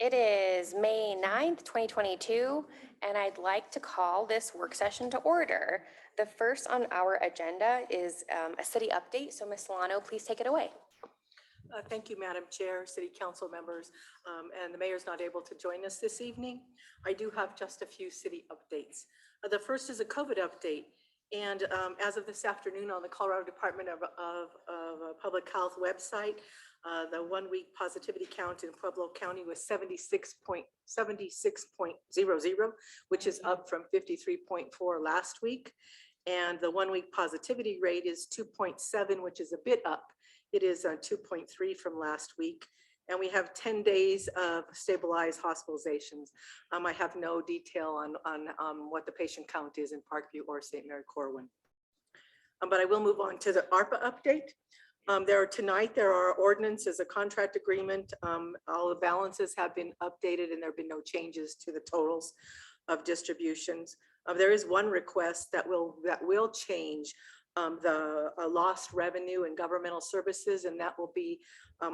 It is May 9th, 2022, and I'd like to call this work session to order. The first on our agenda is a city update. So Ms. Solano, please take it away. Thank you, Madam Chair, City Council members, and the mayor's not able to join us this evening. I do have just a few city updates. The first is a COVID update. And as of this afternoon on the Colorado Department of Public Health website, the 1 week positivity count in Pueblo County was 76.00, which is up from 53.4 last week. And the 1 week positivity rate is 2.7, which is a bit up. It is 2.3 from last week. And we have 10 days of stabilized hospitalizations. I have no detail on what the patient count is in Parkview or St. Mary Corwin. But I will move on to the ARPA update. Tonight there are ordinances, a contract agreement. All the balances have been updated and there have been no changes to the totals of distributions. There is one request that will change the lost revenue and governmental services, and that will be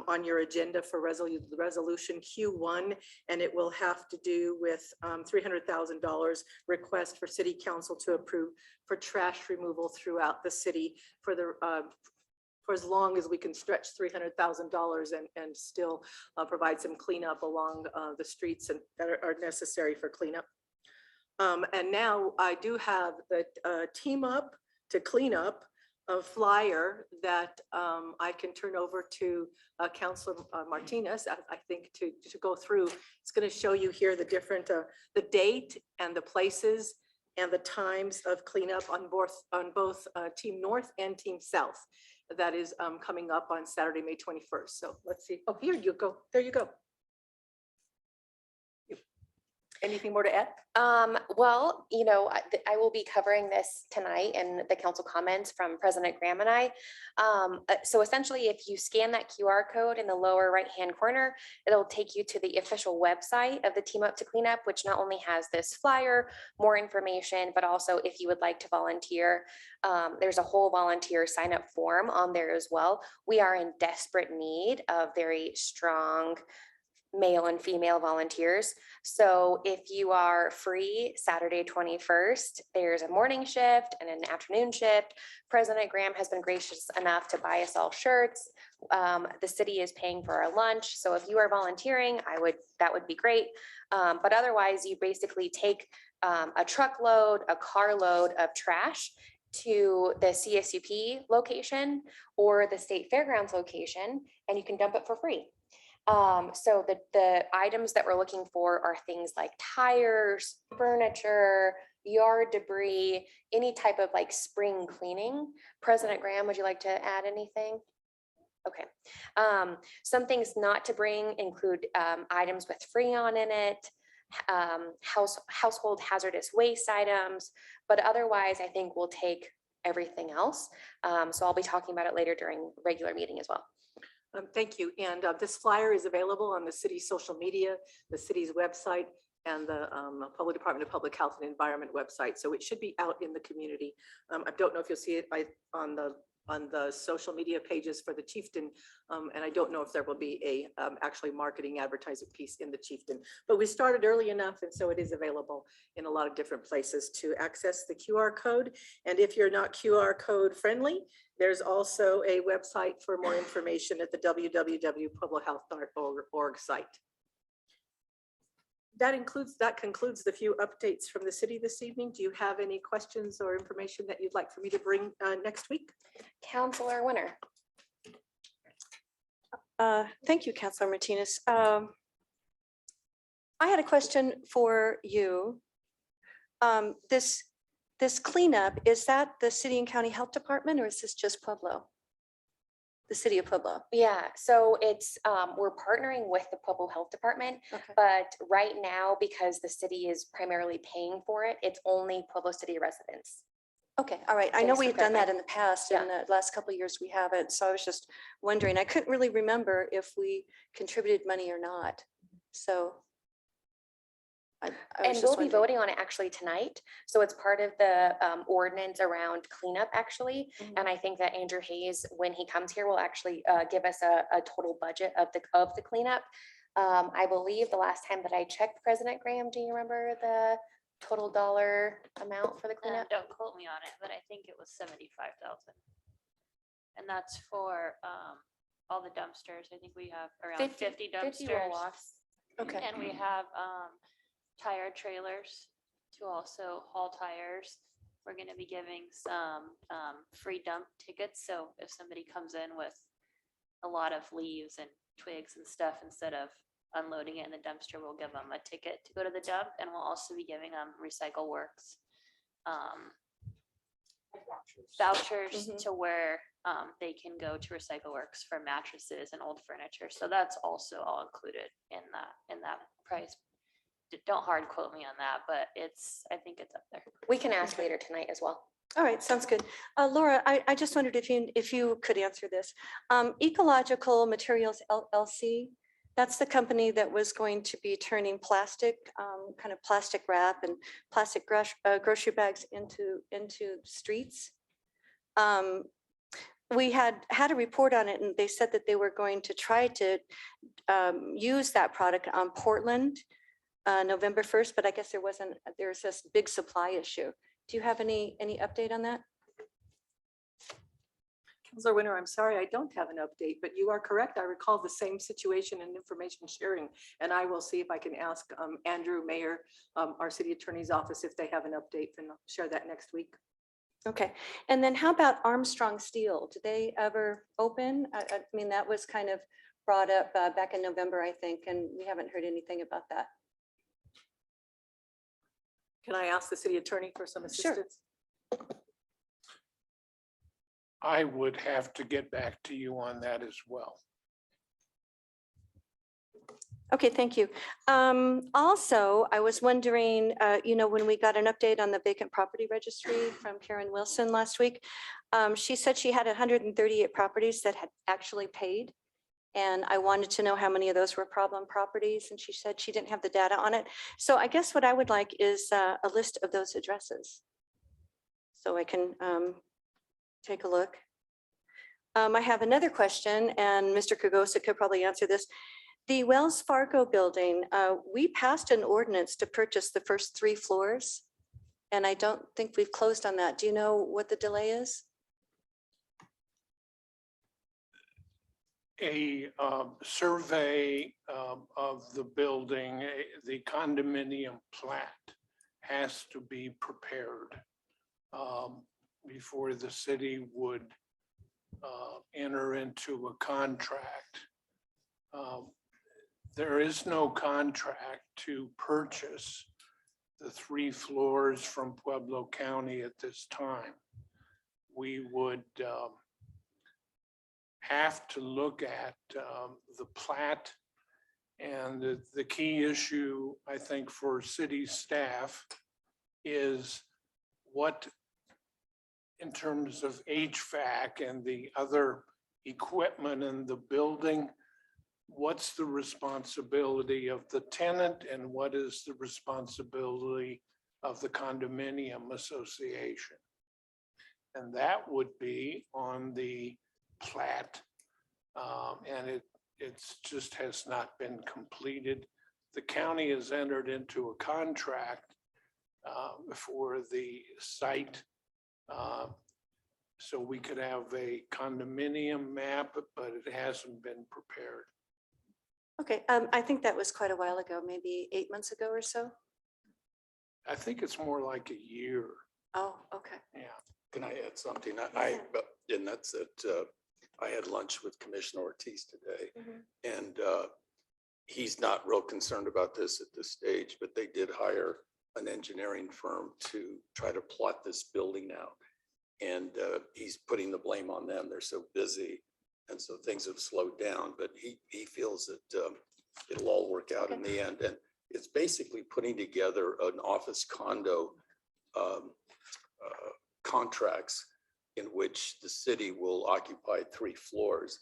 on your agenda for resolution Q1, and it will have to do with $300,000 request for City Council to approve for trash removal throughout the city for as long as we can stretch $300,000 and still provide some cleanup along the streets that are necessary for cleanup. And now I do have the Team Up to Clean Up a flyer that I can turn over to Councilor Martinez, I think, to go through. It's going to show you here the different, the date and the places and the times of cleanup on both Team North and Team South. That is coming up on Saturday, May 21st. So let's see. Oh, here you go. There you go. Anything more to add? Well, you know, I will be covering this tonight in the council comments from President Graham and I. So essentially, if you scan that QR code in the lower right-hand corner, it'll take you to the official website of the Team Up to Clean Up, which not only has this flyer, more information, but also if you would like to volunteer, there's a whole volunteer sign-up form on there as well. We are in desperate need of very strong male and female volunteers. So if you are free Saturday 21st, there's a morning shift and an afternoon shift. President Graham has been gracious enough to buy us all shirts. The city is paying for our lunch. So if you are volunteering, that would be great. But otherwise, you basically take a truckload, a carload of trash to the CSUP location or the State Fairgrounds location, and you can dump it for free. So the items that we're looking for are things like tires, furniture, yard debris, any type of like spring cleaning. President Graham, would you like to add anything? Okay. Some things not to bring include items with Freon in it, household hazardous waste items, but otherwise I think we'll take everything else. So I'll be talking about it later during regular meeting as well. Thank you. And this flyer is available on the city's social media, the city's website, and the Public Department of Public Health and Environment website. So it should be out in the community. I don't know if you'll see it on the social media pages for the Chieftain, and I don't know if there will be a actually marketing advertising piece in the Chieftain. But we started early enough, and so it is available in a lot of different places to access the QR code. And if you're not QR code friendly, there's also a website for more information at the www.pueblohealth.org site. That concludes the few updates from the city this evening. Do you have any questions or information that you'd like for me to bring next week? Councilor Winter. Thank you, Councilor Martinez. I had a question for you. This cleanup, is that the City and County Health Department, or is this just Pueblo? the city of Pueblo? Yeah, so it's, we're partnering with the Pueblo Health Department, Okay. but right now, because the city is primarily paying for it, it's only Pueblo City residents. Okay, all right. I know Thanks for we've done that clarifying. in the past. Yeah. In the last couple of years, we haven't. So I was just wondering, I couldn't really remember if we contributed money or not. So I was And just we'll be wondering. voting on it actually tonight. So it's part of the ordinance around cleanup, actually. Mhm. And I think that Andrew Hayes, when he comes here, will actually give us a total budget of the cleanup. I believe the last time that I checked, President Graham, do you remember the total dollar amount for the cleanup? Don't quote me on it, but I think it was 75,000. And that's for all the dumpsters. I think we have around 50 50 dumpsters. roll-offs. Okay. And we have tire trailers to also haul tires. We're gonna be giving some free dump tickets. So if somebody comes in with a lot of leaves and twigs and stuff, instead of unloading it in the dumpster, we'll give them a ticket to go to the dump, and we'll also be giving them Recycle Works vouchers Mhm. to where they can go to Recycle Works for mattresses and old furniture. So that's also all included in that price. Don't hard quote me on that, but I think it's up there. We can ask later tonight as well. All right, sounds good. Laura, I just wondered if you could answer this. Ecological Materials LLC, that's the company that was going to be turning plastic, kind of plastic wrap and plastic grocery bags into streets. We had a report on it, and they said that they were going to try to use that product on Portland November 1st, but I guess there's this big supply issue. Do you have any update on that? Councilor Winter, I'm sorry, I don't have an update, but you are correct. I recall the same situation and information sharing. And I will see if I can ask Andrew Mayer, our city attorney's office, if they have an update, and I'll share that next week. Okay, and then how about Armstrong Steel? Did they ever open? I mean, that was kind of brought up back in November, I think, and we haven't heard anything about that. Can I ask the city attorney for some Sure. assistance? I would have to get back to you on that as well. Okay, thank you. Also, I was wondering, when we got an update on the vacant property registry from Karen Wilson last week, she said she had 138 properties that had actually paid. And I wanted to know how many of those were problem properties, and she said she didn't have the data on it. So I guess what I would like is a list of those addresses, so I can take a look. I have another question, and Mr. Kagosa could probably answer this. The Wells Fargo building, we passed an ordinance to purchase the first 3 floors, and I don't think we've closed on that. Do you know what the delay is? A survey of the building, the condominium plat has to be prepared before the city would enter into a contract. There is no contract to purchase the 3 floors from Pueblo County at this time. We would have to look at the plat, and the key issue, I think, for city staff is what, in terms of HVAC and the other equipment in the building, what's the responsibility of the tenant and what is the responsibility of the condominium association? And that would be on the plat, and it's just has not been completed. The county has entered into a contract for the site, so we could have a condominium map, but it hasn't been prepared. Okay, I think that was quite a while ago, maybe 8 months ago or so. I think it's more like a year. Oh, okay. Yeah. Can I add something? Yeah. And that's that I had lunch with Commissioner Ortiz today, Mhm. and he's not real concerned about this at this stage, but they did hire an engineering firm to try to plot this building out. And he's putting the blame on them. They're so busy And so things have slowed down, but he feels that it'll all work out in the end. And it's basically putting together an office condo contracts in which the city will occupy 3 floors,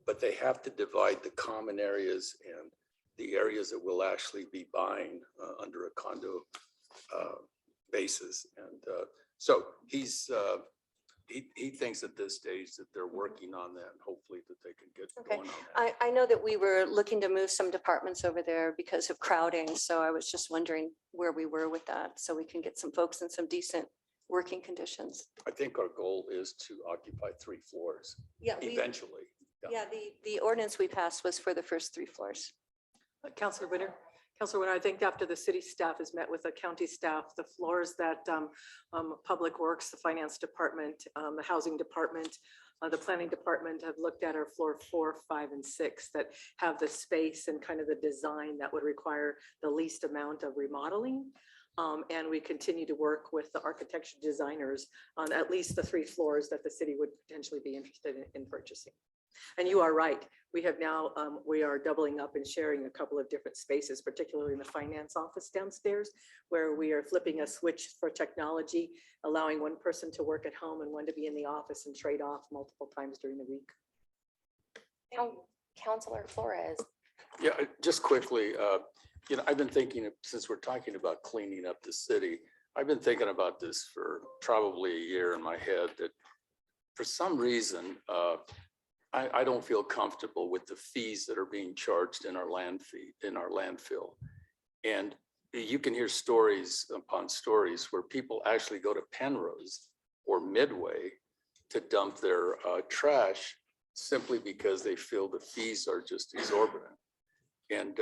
but they have to divide the common areas and the areas that we'll actually be buying under a condo basis. And so he thinks at this stage that they're working on that and hopefully that they can get Okay. going on that. I know that we were looking to move some departments over there because of crowding. So I was just wondering where we were with that, so we can get some folks in some decent working conditions. I think our goal is to occupy 3 floors Yeah, eventually. yeah, the ordinance we passed was for the first 3 floors. Counselor Winter? Counselor Winter, I think after the city staff has met with the county staff, the floors that Public Works, the Finance Department, the Housing Department, the Planning Department have looked at are floor 4, 5, and 6 that have the space and kind of the design that would require the least amount of remodeling. And we continue to work with the architecture designers on at least the 3 floors that the city would potentially be interested in purchasing. And you are right. We have now, we are doubling up and sharing a couple of different spaces, particularly in the finance office downstairs, where we are flipping a switch for technology, allowing one person to work at home and one to be in the office and trade off multiple times during the week. Counselor Flores. Yeah, just quickly, I've been thinking, since we're talking about cleaning up the city, I've been thinking about this for probably a year in my head, that for some reason, I don't feel comfortable with the fees that are being charged in our landfill. And you can hear stories upon stories where people actually go to Penrose or Midway to dump their trash simply because they feel the fees are just exorbitant. And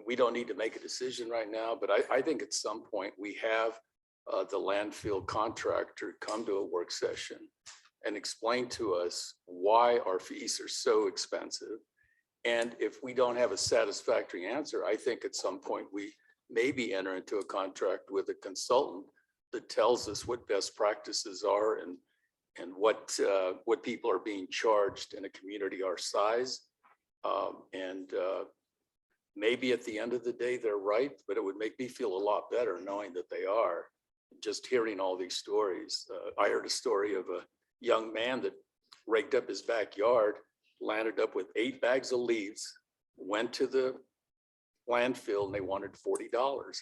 we don't need to make a decision right now, but I think at some point we have the landfill contractor come to a work session and explain to us why our fees are so expensive. And if we don't have a satisfactory answer, I think at some point we maybe enter into a contract with a consultant that tells us what best practices are and what people are being charged in a community our size. Maybe at the end of the day, they're right, but it would make me feel a lot better knowing that they are. Just hearing all these stories. I heard a story of a young man that raked up his backyard, landed up with 8 bags of leaves, went to the landfill and they wanted $40.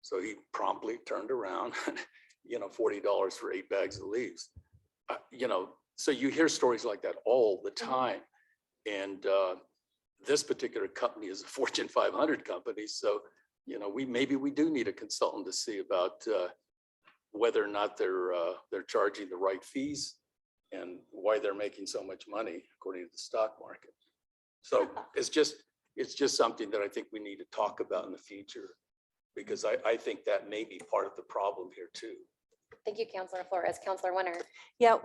So he promptly turned around, $40 for 8 bags of leaves. So you hear stories like that all the time. And this particular company is a Fortune 500 company. So, maybe we do need a consultant to see about whether or not they're charging the right fees and why they're making so much money according to the stock market. So it's just something that I think we need to talk about in the future, because I think that may be part of the problem here too. Thank you, Counselor Flores. Counselor Winter. Yeah,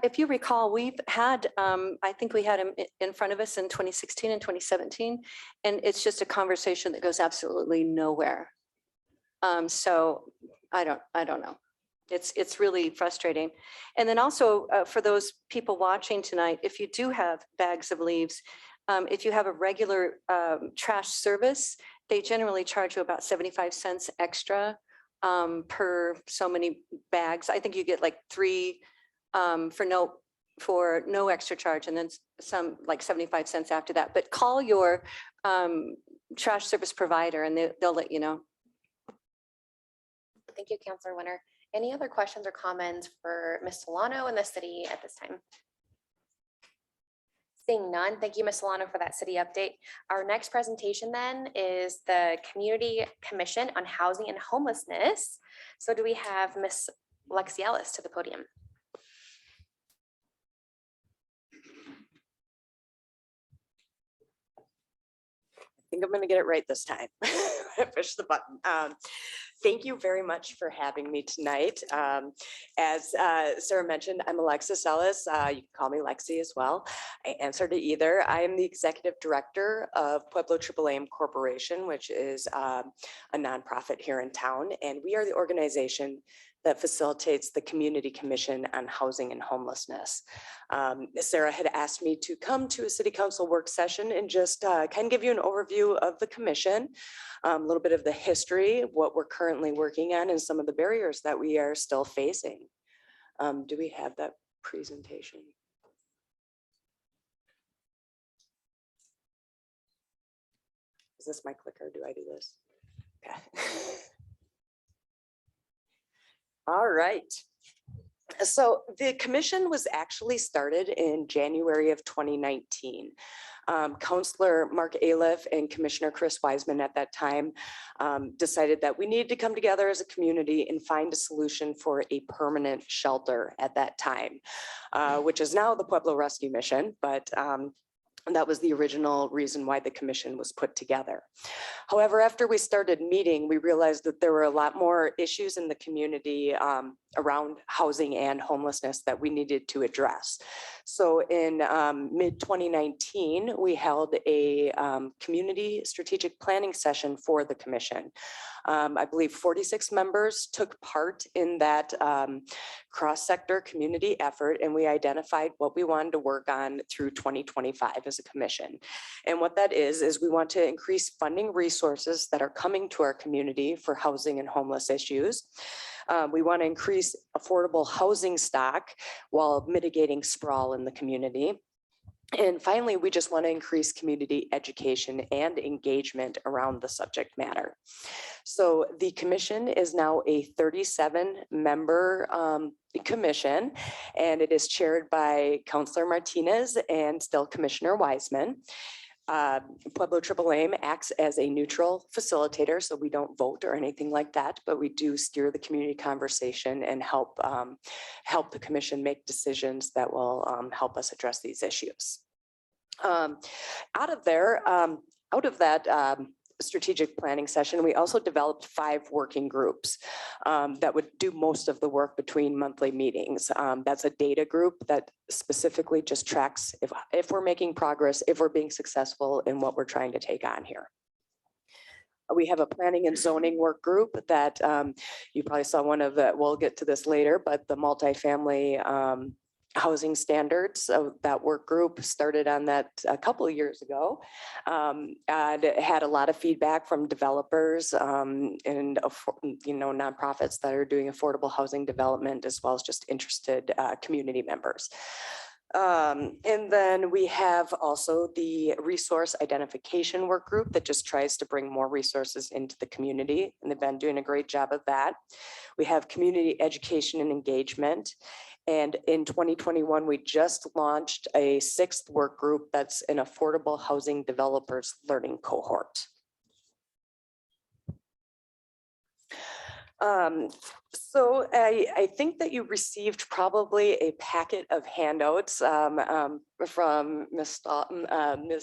if you recall, we've had, I think we had him in front of us in 2016 and 2017, and it's just a conversation that goes absolutely nowhere. So I don't know. It's really frustrating. And then also for those people watching tonight, if you do have bags of leaves, if you have a regular trash service, they generally charge you about 75 cents extra per so many bags. I think you get like 3 for no extra charge, and then some like 75 cents after that. But call your trash service provider and they'll let you know. Thank you, Counselor Winter. Any other questions or comments for Ms. Solano and the city at this time? Seeing none, thank you, Ms. Solano, for that city update. Our next presentation then is the Community Commission on Housing and Homelessness. So do we have Ms. Lexi Ellis to the podium? I think I'm going to get it right this time. Push the button. Thank you very much for having me tonight. As Sarah mentioned, I'm Alexis Ellis. You can call me Lexi as well. I answer to either. I am the executive director of Pueblo Triple Aim Corporation, which is a nonprofit here in town. And we are the organization that facilitates the Community Commission on Housing and Homelessness. Sarah had asked me to come to a city council work session and just kind of give you an overview of the commission, a little bit of the history, what we're currently working on, and some of the barriers that we are still facing. Do we have that presentation? Is this my clicker? Do I do this? Okay. All right. So the commission was actually started in January of 2019. Councillor Mark Aliff and Commissioner Chris Wiseman at that time decided that we needed to come together as a community and find a solution for a permanent shelter at that time, which is now the Pueblo Rescue Mission, but that was the original reason why the commission was put together. However, after we started meeting, we realized that there were a lot more issues in the community around housing and homelessness that we needed to address. So in mid 2019, we held a community strategic planning session for the commission. I believe 46 members took part in that cross-sector community effort, and we identified what we wanted to work on through 2025 as a commission. And what that is we want to increase funding resources that are coming to our community for housing and homeless issues. We want to increase affordable housing stock while mitigating sprawl in the community. And finally, we just want to increase community education and engagement around the subject matter. So the commission is now a 37-member commission, and it is chaired by Councillor Martinez and still Commissioner Wiseman. Pueblo Triple Aim acts as a neutral facilitator, so we don't vote or anything like that, but we do steer the community conversation and help the commission make decisions that will help us address these issues. Out of that strategic planning session, we also developed 5 working groups that would do most of the work between monthly meetings. That's a data group that specifically just tracks if we're making progress, if we're being successful in what we're trying to take on here. We have a planning and zoning work group that you probably saw one of the, we'll get to this later, but the multifamily housing standards. So that work group started on that a couple of years ago. And it had a lot of feedback from developers and nonprofits that are doing affordable housing development, as well as just interested community members. And then we have also the resource identification work group that just tries to bring more resources into the community, and they've been doing a great job of that. We have community education and engagement. And in 2021, we just launched a 6th work group that's an affordable housing developers learning cohort. So I think that you received probably a packet of handouts from Ms.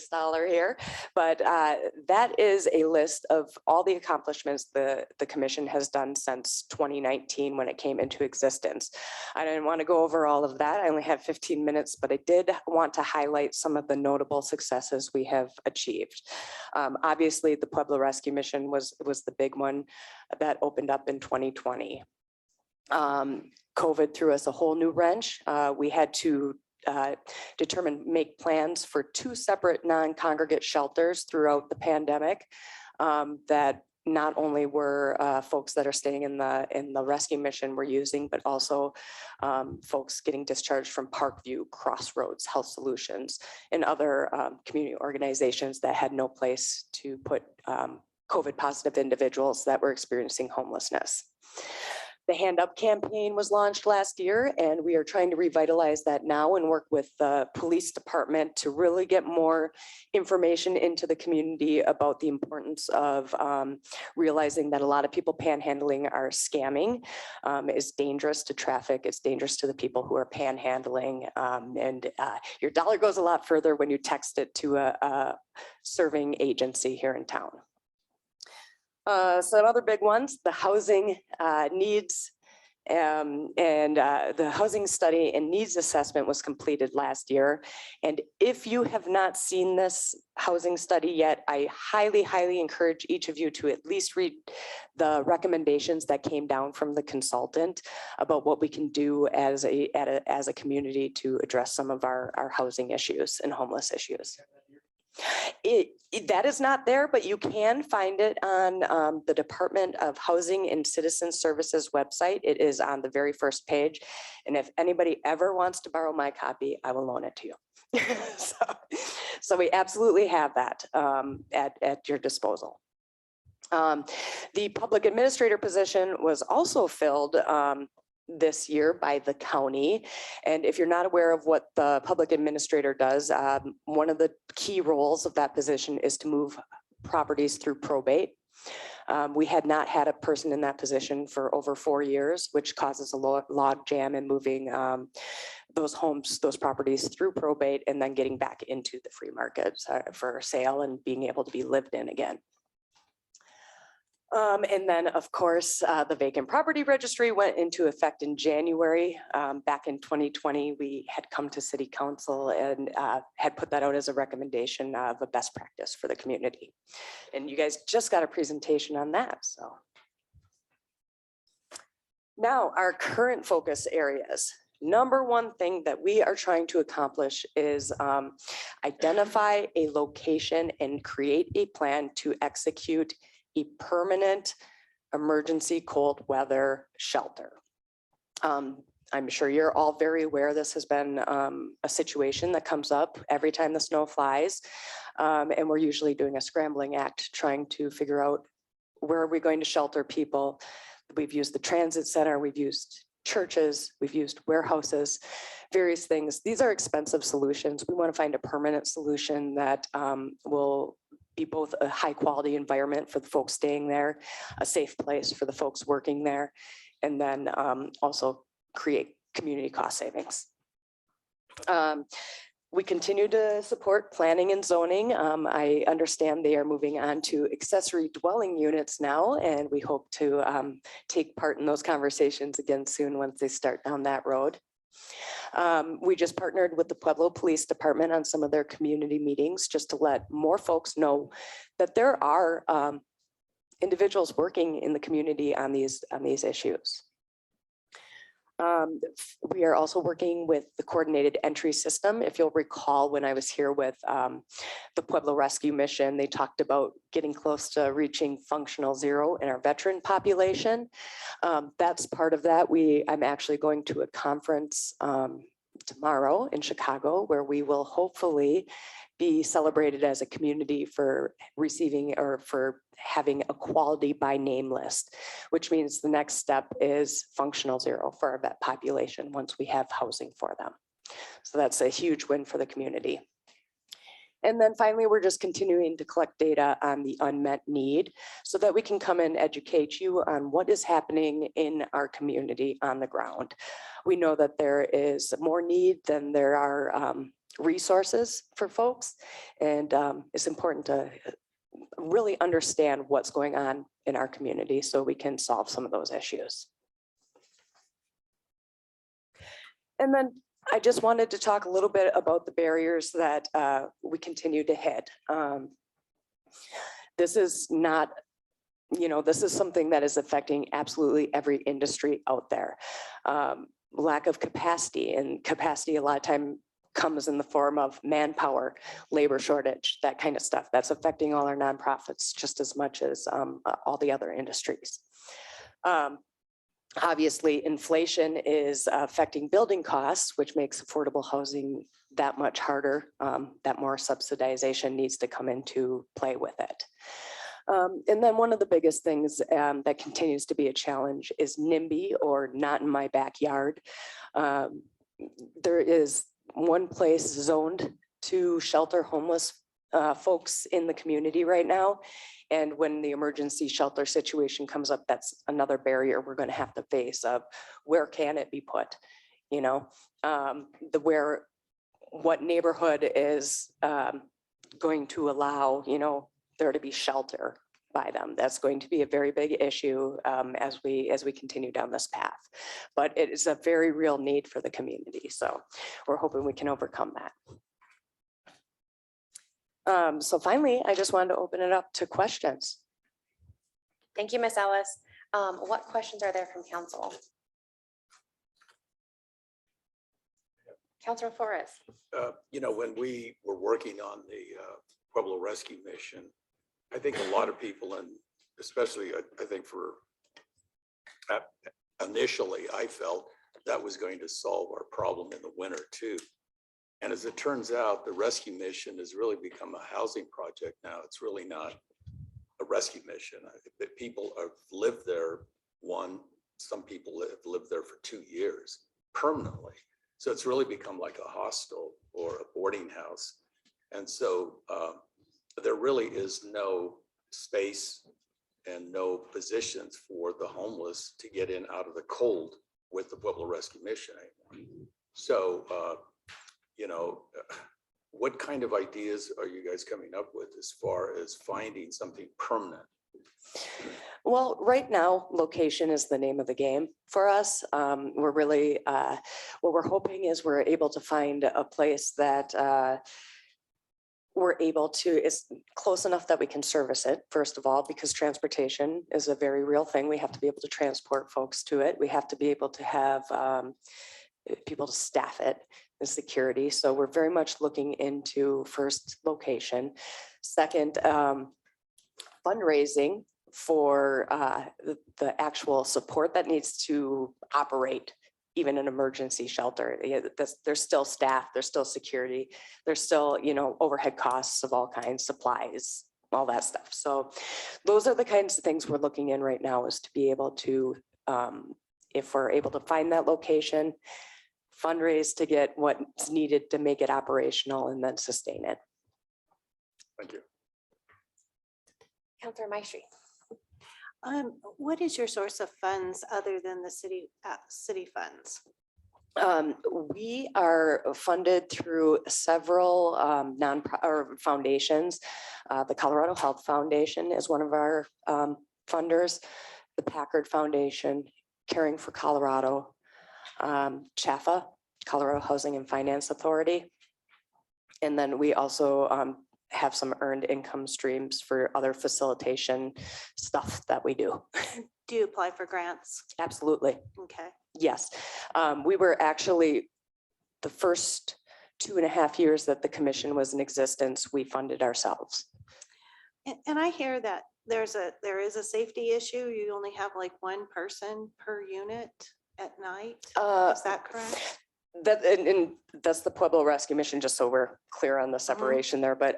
Stoller here, but that is a list of all the accomplishments the commission has done since 2019 when it came into existence. I didn't want to go over all of that. I only have 15 minutes, but I did want to highlight some of the notable successes we have achieved. Obviously, the Pueblo Rescue Mission was the big one that opened up in 2020. COVID threw us a whole new wrench. We had to make plans for 2 separate non-congregate shelters throughout the pandemic that not only were folks that are staying in the rescue mission were using, but also folks getting discharged from Parkview, Crossroads, Health Solutions, and other community organizations that had no place to put COVID positive individuals that were experiencing homelessness. The Hand Up campaign was launched last year, and we are trying to revitalize that now and work with the police department to really get more information into the community about the importance of realizing that a lot of people panhandling are scamming. It's dangerous to traffic. It's dangerous to the people who are panhandling. And your dollar goes a lot further when you text it to a serving agency here in town. Some other big ones, the housing needs The housing study and needs assessment was completed last year. And if you have not seen this housing study yet, I highly, highly encourage each of you to at least read the recommendations that came down from the consultant about what we can do as a community to address some of our housing issues and homeless issues. That is not there, but you can find it on the Department of Housing and Citizen Services website. It is on the very first page. And if anybody ever wants to borrow my copy, I will loan it to you. So we absolutely have that at your disposal. The public administrator position was also filled this year by the county. And if you're not aware of what the public administrator does, one of the key roles of that position is to move properties through probate. We had not had a person in that position for over 4 years, which causes a log jam in moving those homes, those properties through probate and then getting back into the free market for sale and being able to be lived in again. And then, of course, the vacant property registry went into effect in January. Back in 2020, we had come to city council and had put that out as a recommendation of a best practice for the community. And you guys just got a presentation on that, so. Now, our current focus areas. Number one thing that we are trying to accomplish is identify a location and create a plan to execute a permanent emergency cold weather shelter. I'm sure you're all very aware this has been a situation that comes up every time the snow flies. And we're usually doing a scrambling act trying to figure out where are we going to shelter people. We've used the transit center, we've used churches, we've used warehouses, various things. These are expensive solutions. We want to find a permanent solution that will be both a high quality environment for the folks staying there, a safe place for the folks working there, and then also create community cost savings. We continue to support planning and zoning. I understand they are moving on to accessory dwelling units now, and we hope to take part in those conversations again soon once they start down that road. We just partnered with the Pueblo Police Department on some of their community meetings just to let more folks know that there are individuals working in the community on these issues. We are also working with the coordinated entry system. If you'll recall, when I was here with the Pueblo Rescue Mission, they talked about getting close to reaching functional zero in our veteran population. That's part of that. I'm actually going to a conference tomorrow in Chicago where we will hopefully be celebrated as a community for receiving or for having a quality by name list, which means the next step is functional zero for our vet population once we have housing for them. So that's a huge win for the community. And then finally, we're just continuing to collect data on the unmet need so that we can come and educate you on what is happening in our community on the ground. We know that there is more need than there are resources for folks. And it's important to really understand what's going on in our community so we can solve some of those issues. And then I just wanted to talk a little bit about the barriers that we continue to hit. This is not, this is something that is affecting absolutely every industry out there. Lack of capacity, and capacity a lot of time comes in the form of manpower, labor shortage, that kind of stuff. That's affecting all our nonprofits just as much as all the other industries. Obviously, inflation is affecting building costs, which makes affordable housing that much harder. That more subsidization needs to come into play with it. And then one of the biggest things that continues to be a challenge is NIMBY, or not in my backyard. There is one place zoned to shelter homeless folks in the community right now. And when the emergency shelter situation comes up, that's another barrier we're going to have to face of where can it be put, what neighborhood is going to allow, there to be shelter by them. That's going to be a very big issue as we continue down this path. But it is a very real need for the community. So we're hoping we can overcome that. So finally, I just wanted to open it up to questions. Thank you, Ms. Ellis. What questions are there from council? Councilor Flores. You know, when we were working on the Pueblo Rescue Mission, I think a lot of people, and especially I think for initially, I felt that was going to solve our problem in the winter too. And as it turns out, the rescue mission has really become a housing project now. It's really not a rescue mission. I think that people have lived there, some people have lived there for 2 years permanently. So it's really become like a hostel or a boarding house. And so there really is no space and no positions for the homeless to get in out of the cold with the Pueblo Rescue Mission anymore. So, you know, what kind of ideas are you guys coming up with as far as finding something permanent? Well, right now, location is the name of the game for us. We're really, what we're hoping is we're able to find a place that we're able to, is close enough that we can service it, first of all, because transportation is a very real thing. We have to be able to transport folks to it. We have to be able to have people to staff it and security. So we're very much looking into first location. Second, fundraising for the actual support that needs to operate even an emergency shelter. There's still staff, there's still security, there's still, you know, overhead costs of all kinds, supplies, all that stuff. So those are the kinds of things we're looking in right now, is to be able to, if we're able to find that location, fundraise to get what's needed to make it operational and then sustain it. Thank you. Councilor Maestri. What is your source of funds other than the city funds? We are funded through several foundations. The Colorado Health Foundation is one of our funders, the Packard Foundation, Caring for Colorado, CHAFA, Colorado Housing and Finance Authority. And then we also have some earned income streams for other facilitation stuff that we do. Do you apply for grants? Absolutely. Okay. Yes. We were actually, the first 2.5 years that the commission was in existence, we funded ourselves. And I hear that there is a safety issue. You only have like one person per unit at night. Is that correct? And that's the Pueblo Rescue Mission, just so we're clear on the separation there. But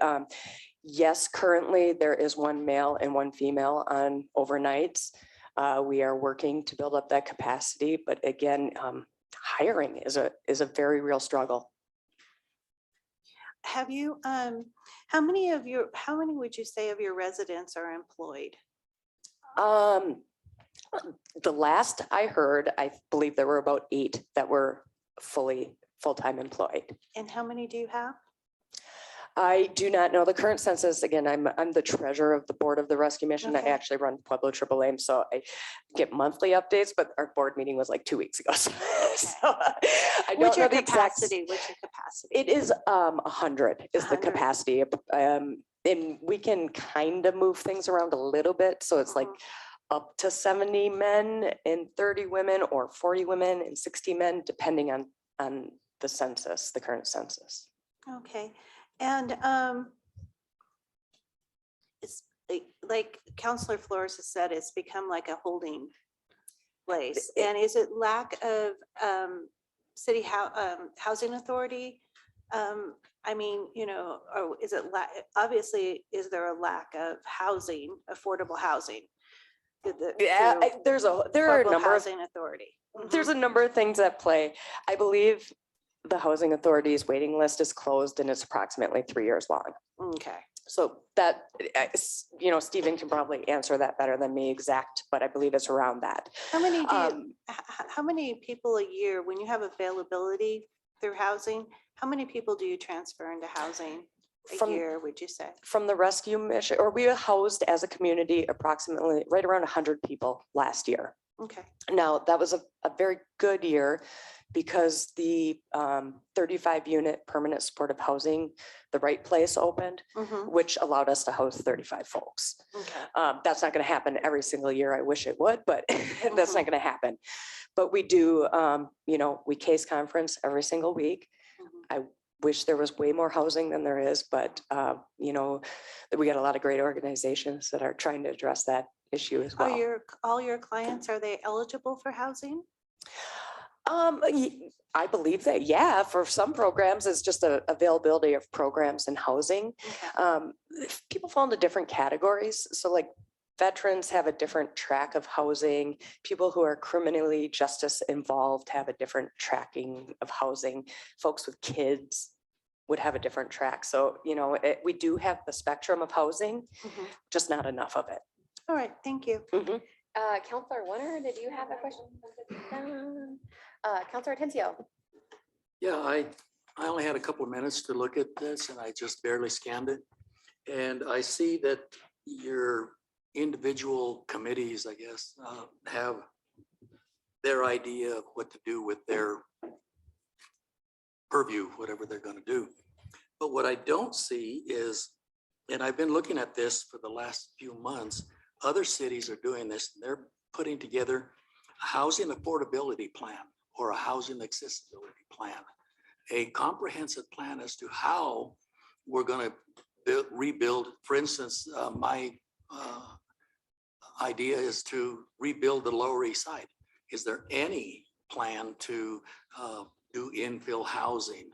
yes, currently there is one male and one female on overnights. We are working to build up that capacity, but again, hiring is a very real struggle. Have you, how many would you say of your residents are employed? The last I heard, I believe there were about 8 that were full-time employed. And how many do you have? I do not know the current census. Again, I'm the treasurer of the board of the rescue mission. I Okay. actually run Pueblo Triple Aim, so I get monthly updates, but our board meeting was like 2 weeks ago. So I don't What's know your the exact. capacity? What's your capacity? It is 100 is the 100. capacity. And we can kind of move things around a little bit. So it's like up to 70 men and 30 women, or 40 women and 60 men, depending on the census, the current census. Okay, and it's like Counselor Flores has said, it's become like a holding place. And is it lack of city housing authority? I mean, you know, or is it obviously, is there a lack of housing, affordable housing? Yeah, there are a number of Housing authority. there's a number of things at play. I believe the housing authority's waiting list is closed and it's approximately 3 years long. Okay. So that, you know, Stephen can probably answer that better than me exact, but I believe it's around that. How many how many people a year, when you have availability through housing, how many people do you transfer into housing? a From- year, would you say? From the rescue mission, or we housed as a community approximately right around 100 people last year. Okay. Now, that was a very good year because the 35 unit permanent supportive housing, the Right Place opened, Mhm. which allowed us to house 35 folks. Okay. That's not going to happen every single year. I wish it would, but that's not going to happen. But we do, we case conference every single week. Mhm. I wish there was way more housing than there is, but, we got a lot of great organizations that are trying to address that issue as Are well. all your clients, are they eligible for housing? I believe that, yeah, for some programs, it's just a availability of programs and housing. Okay. People fall into different categories. So like veterans have a different track of housing. People who are criminally justice involved have a different tracking of housing. Folks with kids would have a different track. So, we do have the spectrum of housing, Mhm. just not enough of it. All right, thank you. Counselor Warner, did you have a question? Counselor Atencio. Yeah, I only had a couple of minutes to look at this and I just barely scanned it. And I see that your individual committees, I guess, have their idea of what to do with their purview, whatever they're going to do. But what I don't see is, and I've been looking at this for the last few months, other cities are doing this. They're putting together a housing affordability plan or a housing accessibility plan, a comprehensive plan as to how we're going to rebuild. For instance, my idea is to rebuild the Lower East Side. Is there any plan to do infill housing?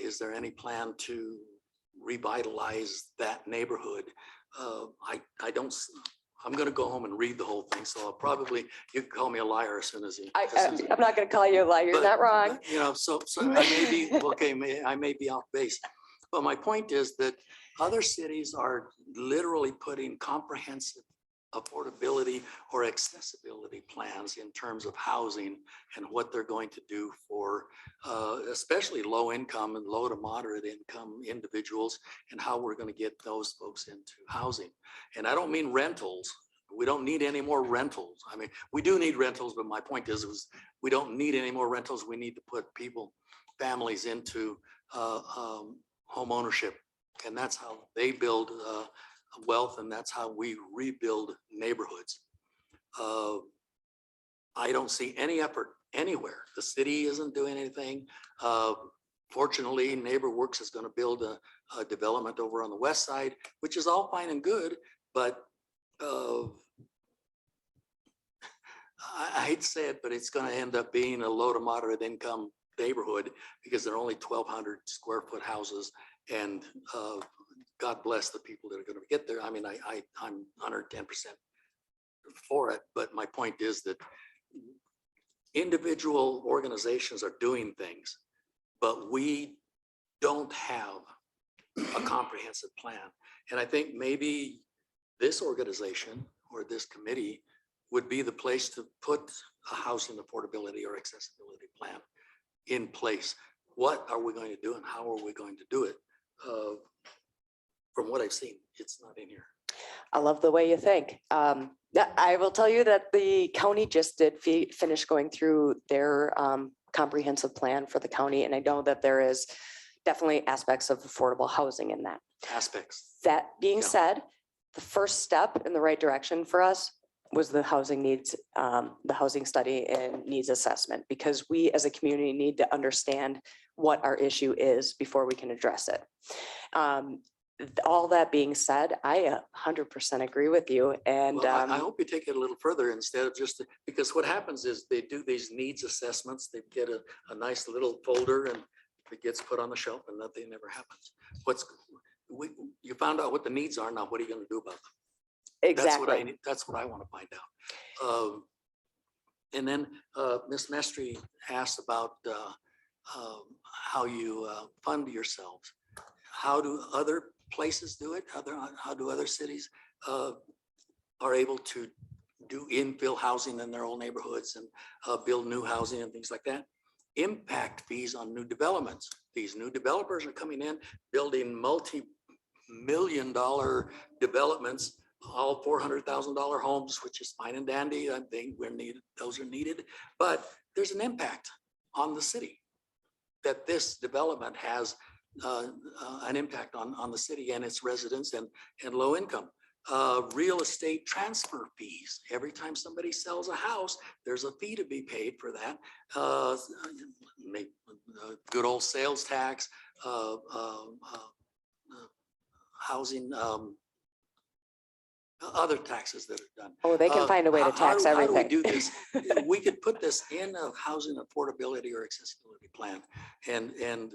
Is there any plan to revitalize that neighborhood? I don't. I'm going to go home and read the whole thing. So I'll probably, you can call me a liar as soon as you. I'm not going to call you a liar. You're But- not wrong. but, so I may be, okay, I may be off base. But my point is that other cities are literally putting comprehensive affordability or accessibility plans in terms of housing and what they're going to do for especially low income and low to moderate income individuals and how we're going to get those folks into housing. And I don't mean rentals. We don't need any more rentals. I mean, we do need rentals, but my point is we don't need any more rentals. We need to put families into home ownership. And that's how they build wealth, and that's how we rebuild neighborhoods. I don't see any effort anywhere. The city isn't doing anything. Fortunately, NeighborWorks is going to build a development over on the west side, which is all fine and good, but I hate to say it, but it's going to end up being a low to moderate income neighborhood because they're only 1,200 square foot houses, and God bless the people that are going to get there. I mean, I'm 110% for it, but my point is that individual organizations are doing things, but we don't have a comprehensive plan. And I think maybe this organization or this committee would be the place to put a housing affordability or accessibility plan in place. What are we going to do and how are we going to do it? From what I've seen, it's not in here. I love the way you think. I will tell you that the county just did finish going through their comprehensive plan for the county. And I know that there is definitely aspects of affordable housing in that. Aspects. That being Yeah. said, the first step in the right direction for us was the housing needs, the housing study and needs assessment, because we as a community need to understand what our issue is before we can address it. All that being said, I 100% agree with you. And Well, I hope you take it a little further instead of just, because what happens is they do these needs assessments. They get a nice little folder and it gets put on the shelf and nothing ever happens. You found out what the needs are. Now, what are you going to do about them? exactly. That's what I want to find out. And then Ms. Mestry asked about how you fund yourselves. How do other places do it? How do other cities are able to do infill housing in their own neighborhoods and build new housing and things like that? Impact fees on new developments. These new developers are coming in, building multi-million-dollar developments, all $400,000 homes, which is fine and dandy. I think we're needed, those are needed, but there's an impact on the city that this development has an impact on the city and its residents and low income. Real estate transfer fees. Every time somebody sells a house, there's a fee to be paid for that. Good old sales tax, housing, other taxes that are done. Oh, they can find a way to tax How do we everything. do this? We could put this in a housing affordability or accessibility plan and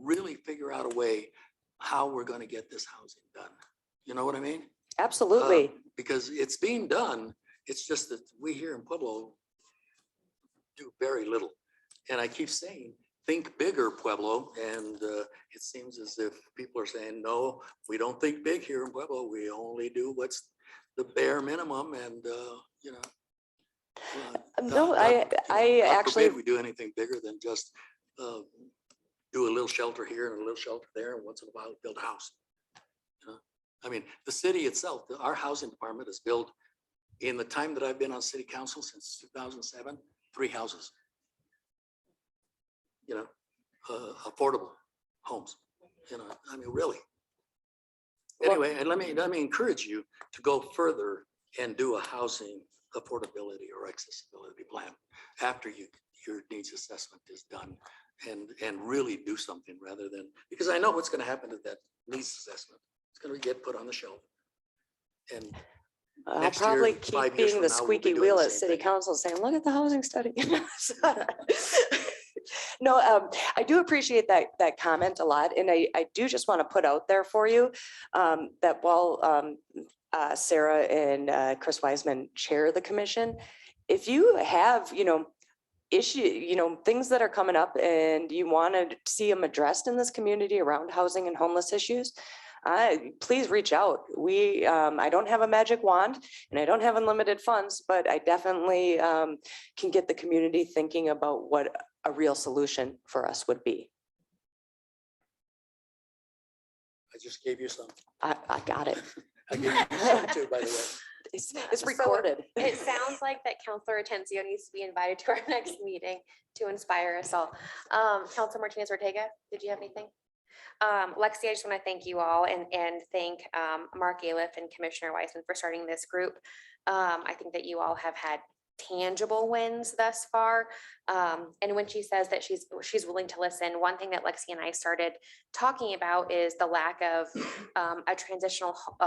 really figure out a way how we're going to get this housing done. You know what I mean? Absolutely. Because it's being done. It's just that we here in Pueblo do very little. And I keep saying, think bigger, Pueblo. And it seems as if people are saying, no, we don't think big here in Pueblo. We only do what's the bare minimum. And, you know. No, God actually, forbid we do anything bigger than just do a little shelter here and a little shelter there, and once in a while build a house. You know? I mean, the city itself, our housing department has built, in the time that I've been on city council since 2007, 3 houses. You know, affordable homes. You know, I mean, really. Anyway, and let me encourage you to go further and do a housing affordability or accessibility plan after your needs assessment is done, and really do something rather than, because I know what's going to happen to that needs assessment. It's going to get put on the shelf. And I'll next year, probably keep 5 years being from the now, we'll be squeaky doing wheel the at same city thing. council saying, look at the housing study. No, I do appreciate that comment a lot. And I do just want to put out there for you that while Sarah and Chris Wiseman chair the commission, if you have, things that are coming up and you want to see them addressed in this community around housing and homeless issues, please reach out. I don't have a magic wand and I don't have unlimited funds, but I definitely can get the community thinking about what a real solution for us would be. I just gave you some. I got it. I gave you some too, by the way. It's So recorded. It sounds like that Counselor Atencio needs to be invited to our next meeting to inspire us all. Counselor Martinez Ortega, did you have anything? Lexi, I just want to thank you all and thank Mark Aliff and Commissioner Weissman for starting this group. I think that you all have had tangible wins thus far. And when she says that she's willing to listen, one thing that Lexi and I started talking about is the lack of a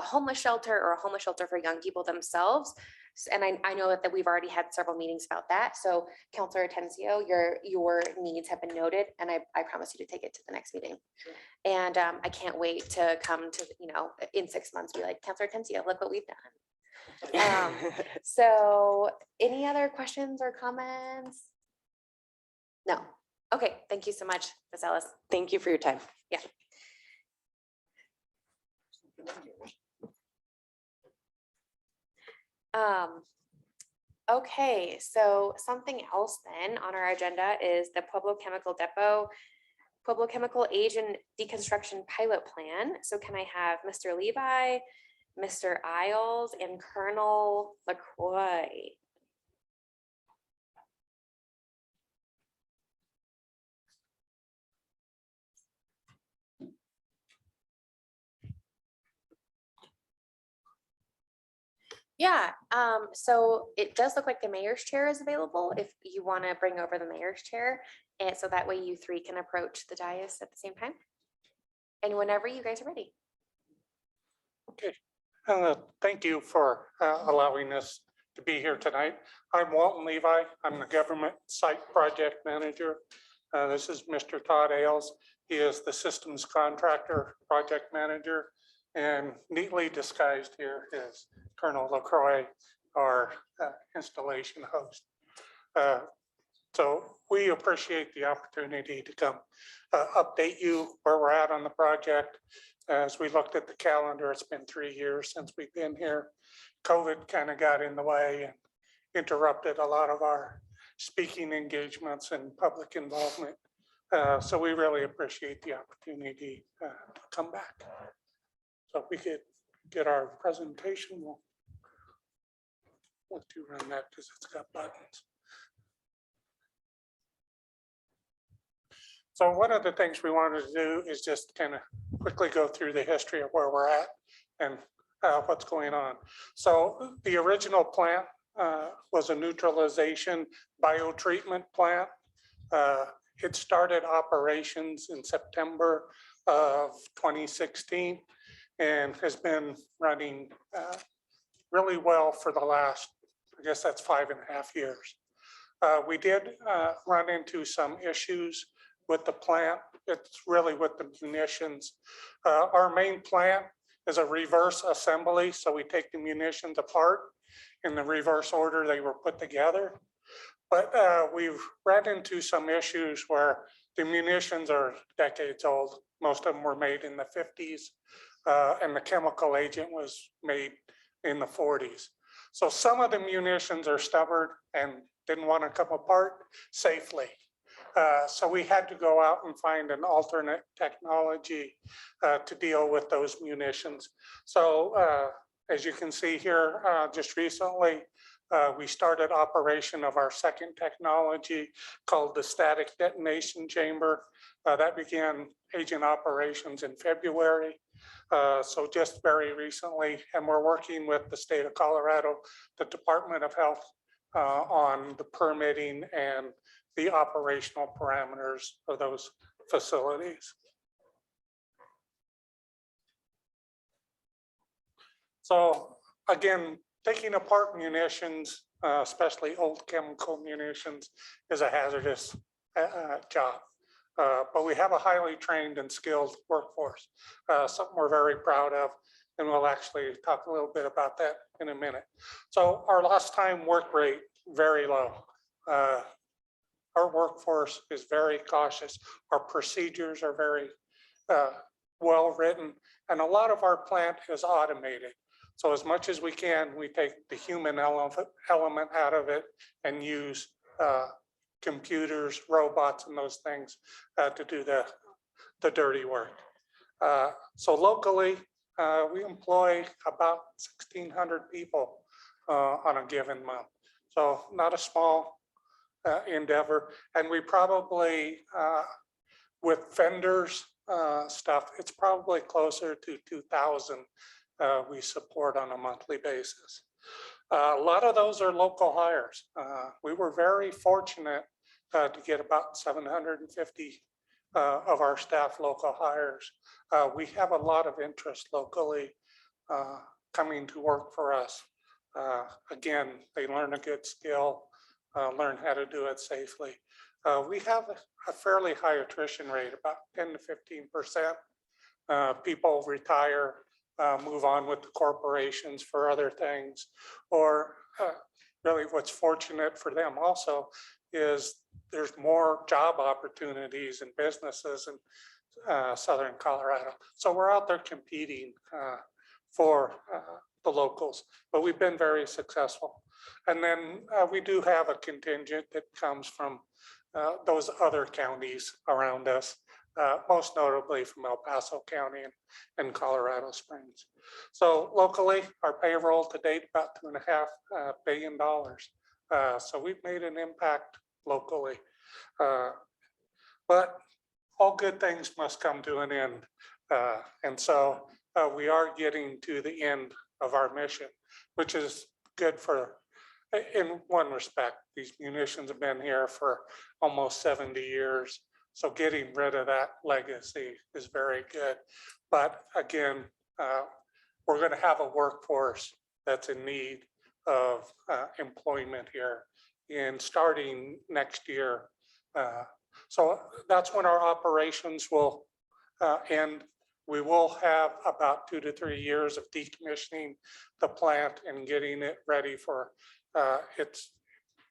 homeless shelter or a homeless shelter for young people themselves. And I know that we've already had several meetings about that. So Counselor Atencio, your needs have been noted, and I promise you to take it to the next meeting. And I can't wait to come to, in 6 months, be like, Counselor Atencio, look what we've done. So any other questions or comments? No. Okay. Thank you so much, Ms. Ellis. Thank you for your time. Yeah. Okay, so something else then on our agenda is the Pueblo Chemical Depot, Pueblo Chemical Age and Deconstruction Pilot Plan. So can I have Mr. Levi, Mr. Isles, and Colonel LaCroix? Yeah, so it does look like the mayor's chair is available if you want to bring over the mayor's chair. And so that way you three can approach the dais at the same time. And whenever you guys are ready. Thank you for allowing us to be here tonight. I'm Walton Levi. I'm the government site project manager. This is Mr. Todd Ailes. He is the systems contractor project manager, and neatly disguised here is Colonel LaCroix, our installation host. So we appreciate the opportunity to come update you where we're at on the project. As we looked at the calendar, it's been 3 years since we've been here. COVID kind of got in the way and interrupted a lot of our speaking engagements and public involvement So we really appreciate the opportunity to come back. So if we could get our presentation, we'll let you run that because it's got buttons. So one of the things we wanted to do is just kind of quickly go through the history of where we're at and what's going on. So the original plant was a neutralization biotreatment plant. It started operations in September of 2016 and has been running really well for the last, I guess that's 5.5 years. We did run into some issues with the plant. It's really with the munitions. Our main plant is a reverse assembly. So we take the munitions apart in the reverse order they were put together. But we've run into some issues where the munitions are decades old. Most of them were made in the 50s and the chemical agent was made in the 40s. So some of the munitions are stubborn and didn't want to come apart safely. So we had to go out and find an alternate technology to deal with those munitions. So as you can see here, just recently, we started operation of our second technology called the static detonation chamber. That began agent operations in February. So just very recently, and we're working with the state of Colorado, the Department of Health on the permitting and the operational parameters of those facilities. So again, taking apart munitions, especially old chemical munitions, is a hazardous job. But we have a highly trained and skilled workforce, something we're very proud of. And we'll actually talk a little bit about that in a minute. So our lost time work rate, very low. Our workforce is very cautious. Our procedures are very well written, and a lot of our plant is automated. So as much as we can, we take the human element out of it and use computers, robots, and those things to do the dirty work. So locally, we employ about 1,600 people on a given month. So not a small endeavor. And we probably, with vendors stuff, it's probably closer to 2,000 we support on a monthly basis. A lot of those are local hires. We were very fortunate to get about 750 of our staff local hires. We have a lot of interest locally coming to work for us. Again, they learn a good skill, learn how to do it safely. We have a fairly high attrition rate, about 10 to 15%. People retire, move on with the corporations for other things, or really what's fortunate for them also is there's more job opportunities and businesses in Southern Colorado. So we're out there competing for the locals, but we've been very successful. And then we do have a contingent that comes from those other counties around us, most notably from El Paso County and Colorado Springs. So locally, our payroll to date, about $2.5 billion. So we've made an impact locally. But all good things must come to an end. And so we are getting to the end of our mission, which is good for, in one respect. These munitions have been here for almost 70 years. So getting rid of that legacy is very good. But again, we're going to have a workforce that's in need of employment here in starting next year. So that's when our operations will end. We will have about 2 to 3 years of decommissioning the plant and getting it ready for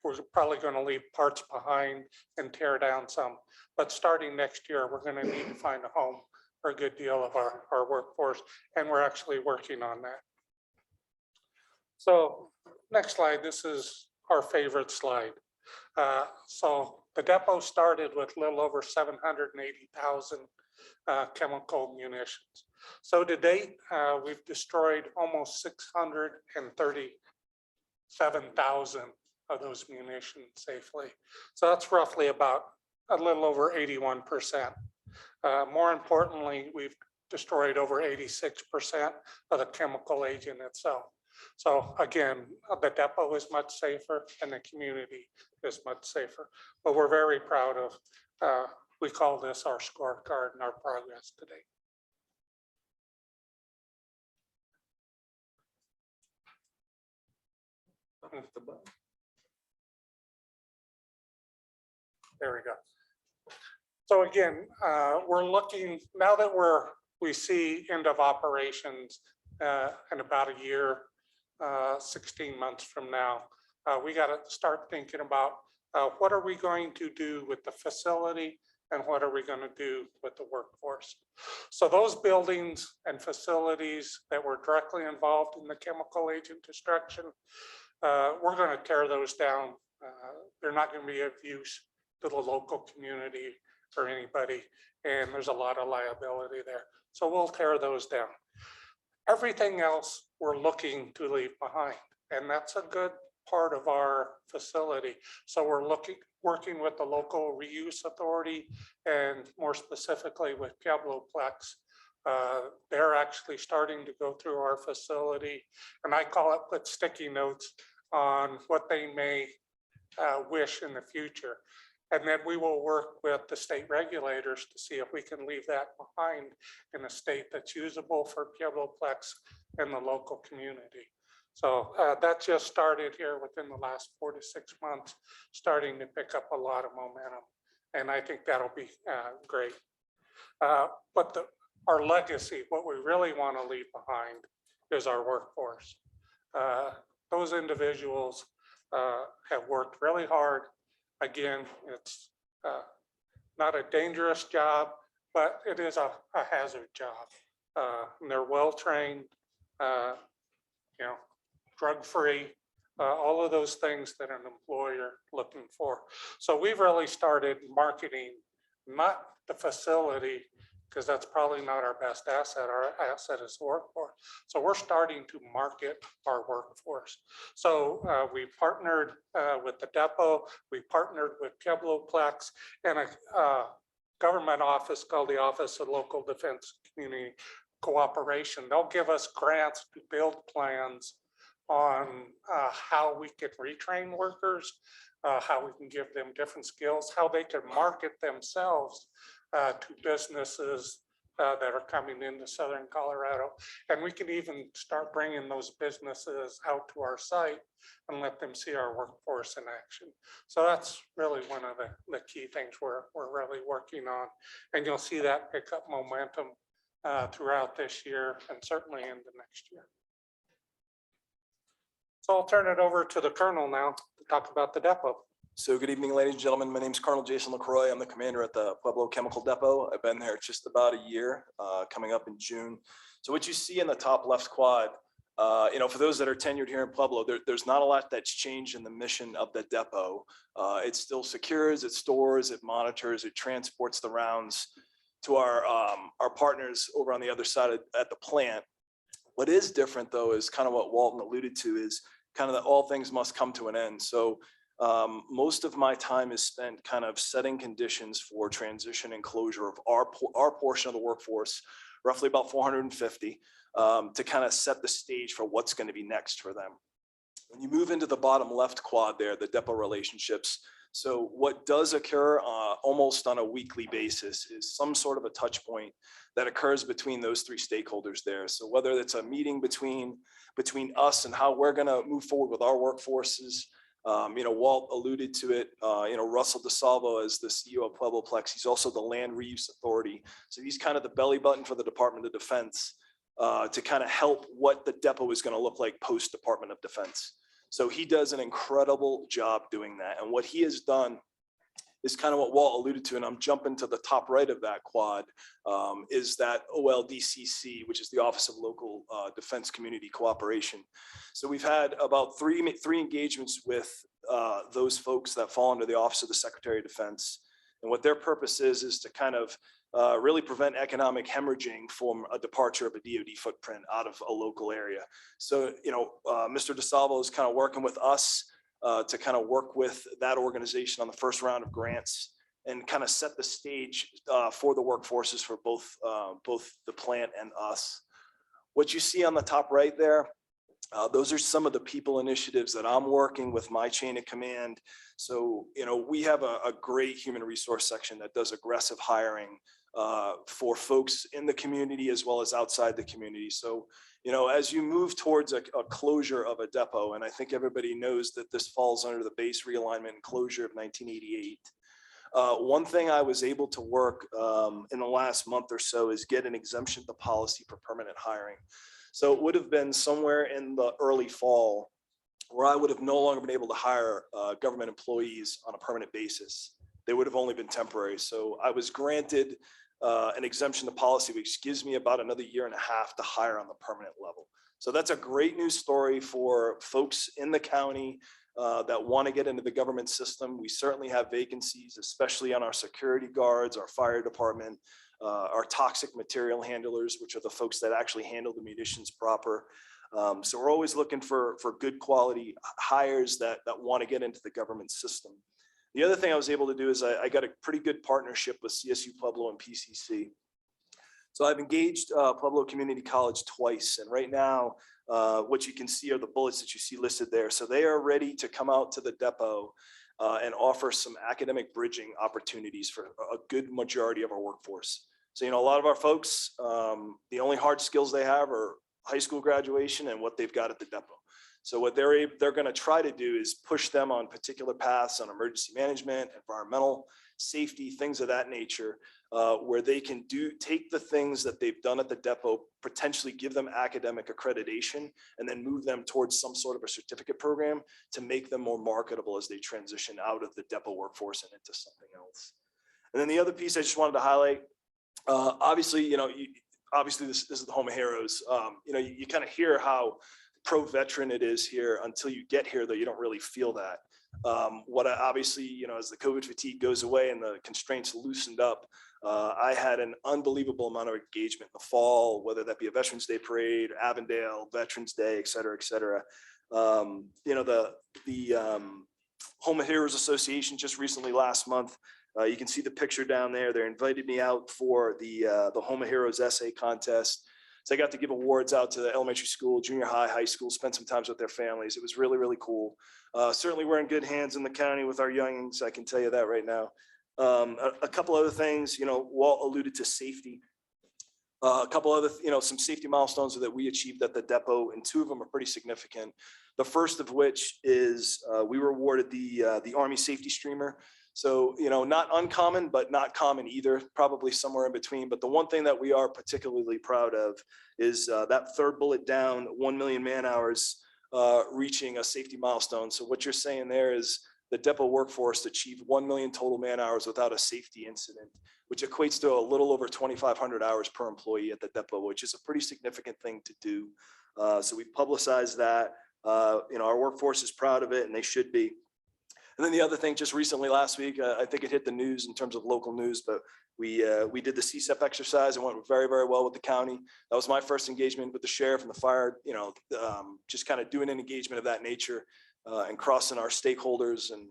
we're probably going to leave parts behind and tear down some. But starting next year, we're going to need to find a home for a good deal of our workforce, and we're actually working on that. So next slide, this is our favorite slide. So the depot started with a little over 780,000 chemical munitions. So to date, we've destroyed almost 637,000 of those munitions safely. So that's roughly about a little over 81%. More importantly, we've destroyed over 86% of the chemical agent itself. So again, the depot is much safer and the community is much safer. But we're very proud of, we call this our scorecard and our progress today. There we go. So again, we're looking, now that we see end of operations in about a year, 16 months from now, we got to start thinking about what are we going to do with the facility and what are we going to do with the workforce. So those buildings and facilities that were directly involved in the chemical agent destruction, we're going to tear those down. They're not going to be of use to the local community or anybody, and there's a lot of liability there. So we'll tear those down. Everything else we're looking to leave behind, and that's a good part of our facility. So we're working with the local reuse authority and more specifically with Puebloplex. They're actually starting to go through our facility, and I call it put sticky notes on what they may wish in the future. And then we will work with the state regulators to see if we can leave that behind in a state that's usable for Puebloplex and the local community. So that just started here within the last 4 to 6 months, starting to pick up a lot of momentum. And I think that'll be great. But our legacy, what we really want to leave behind is our workforce. Those individuals have worked really hard. Again, it's not a dangerous job, but it is a hazard job. And they're well-trained, drug-free, all of those things that an employer looking for. So we've really started marketing, not the facility, because that's probably not our best asset. Our asset is workforce. So we're starting to market our workforce. So we partnered with the depot, we partnered with Puebloplex and a government office called the Office of Local Defense Community Cooperation. They'll give us grants to build plans on how we could retrain workers, how we can give them different skills, how they can market themselves to businesses that are coming into Southern Colorado. And we can even start bringing those businesses out to our site and let them see our workforce in action. So that's really one of the key things we're really working on. And you'll see that pick up momentum throughout this year and certainly into next year. So I'll turn it over to the Colonel now to talk about the depot. So good evening, ladies and gentlemen. My name is Colonel Jason LaCroix. I'm the commander at the Pueblo Chemical Depot. I've been there just about a year, coming up in June. So what you see in the top left quad, for those that are tenured here in Pueblo, there's not a lot that's changed in the mission of the depot. It still secures, it stores, it monitors, it transports the rounds to our partners over on the other side at the plant. What is different though is kind of what Walton alluded to, is kind of that all things must come to an end. So most of my time is spent kind of setting conditions for transition and closure of our portion of the workforce, roughly about 450, to kind of set the stage for what's going to be next for them. When you move into the bottom left quad there, the depot relationships. So what does occur almost on a weekly basis is some sort of a touch point that occurs between those three stakeholders there. So whether it's a meeting between us and how we're going to move forward with our workforces, Walt alluded to it, Russell DeSalvo is the CEO of Puebloplex. He's also the Land Reuse Authority. So he's kind of the belly button for the Department of Defense to kind of help what the depot is going to look like post Department of Defense. So he does an incredible job doing that. And what he has done is kind of what Walt alluded to, and I'm jumping to the top right of that quad, is that OLDCC, which is the Office of Local Defense Community Cooperation. So we've had about three engagements with those folks that fall under the Office of the Secretary of Defense. And what their purpose is to kind of really prevent economic hemorrhaging from a departure of a DoD footprint out of a local area. So, Mr. DeSalvo is kind of working with us to kind of work with that organization on the first round of grants and kind of set the stage for the workforces for both the plant and us. What you see on the top right there, those are some of the people initiatives that I'm working with my chain of command. So, we have a great human resource section that does aggressive hiring for folks in the community as well as outside the community. So, as you move towards a closure of a depot, and I think everybody knows that this falls under the base realignment and closure of 1988. One thing I was able to work in the last month or so is get an exemption to policy for permanent hiring. So it would have been somewhere in the early fall where I would have no longer been able to hire government employees on a permanent basis. They would have only been temporary. So I was granted an exemption to policy, which gives me about another year and a half to hire on the permanent level. So that's a great news story for folks in the county that want to get into the government system. We certainly have vacancies, especially on our security guards, our fire department, our toxic material handlers, which are the folks that actually handle the munitions proper. So we're always looking for good quality hires that want to get into the government system. The other thing I was able to do is I got a pretty good partnership with CSU Pueblo and PCC. So I've engaged Pueblo Community College twice, and right now what you can see are the bullets that you see listed there. So they are ready to come out to the depot and offer some academic bridging opportunities for a good majority of our workforce. So, a lot of our folks, the only hard skills they have are high school graduation and what they've got at the depot. So what they're going to try to do is push them on particular paths on emergency management, environmental safety, things of that nature, where they can take the things that they've done at the depot, potentially give them academic accreditation, and then move them towards some sort of a certificate program to make them more marketable as they transition out of the depot workforce and into something else. And then the other piece I just wanted to highlight, obviously, obviously this is the home of heroes. You kind of hear how pro-veteran it is here until you get here, though you don't really feel that. Obviously, as the COVID fatigue goes away and the constraints loosened up, I had an unbelievable amount of engagement in the fall, whether that be a Veterans Day parade, Avondale, Veterans Day, et cetera, et cetera. The Home of Heroes Association just recently last month, you can see the picture down there. They invited me out for the Home of Heroes essay contest. So I got to give awards out to the elementary school, junior high, high school, spend some time with their families. It was really, really cool. Certainly we're in good hands in the county with our youngins. I can tell you that right now. A couple other things, Walt alluded to safety. A couple other, some safety milestones that we achieved at the depot, and two of them are pretty significant. The first of which is we were awarded the Army Safety Streamer. So, not uncommon, but not common either, probably somewhere in between. But the one thing that we are particularly proud of is that third bullet down, 1 million man hours, reaching a safety milestone. So what you're saying there is the depot workforce achieved 1 million total man hours without a safety incident, which equates to a little over 2,500 hours per employee at the depot, which is a pretty significant thing to do. So we publicized that. Our workforce is proud of it, and they should be. And then the other thing, just recently last week, I think it hit the news in terms of local news, but we did the CSEP exercise and went very, very well with the county. That was my first engagement with the sheriff and the fire, just kind of doing an engagement of that nature and crossing our stakeholders and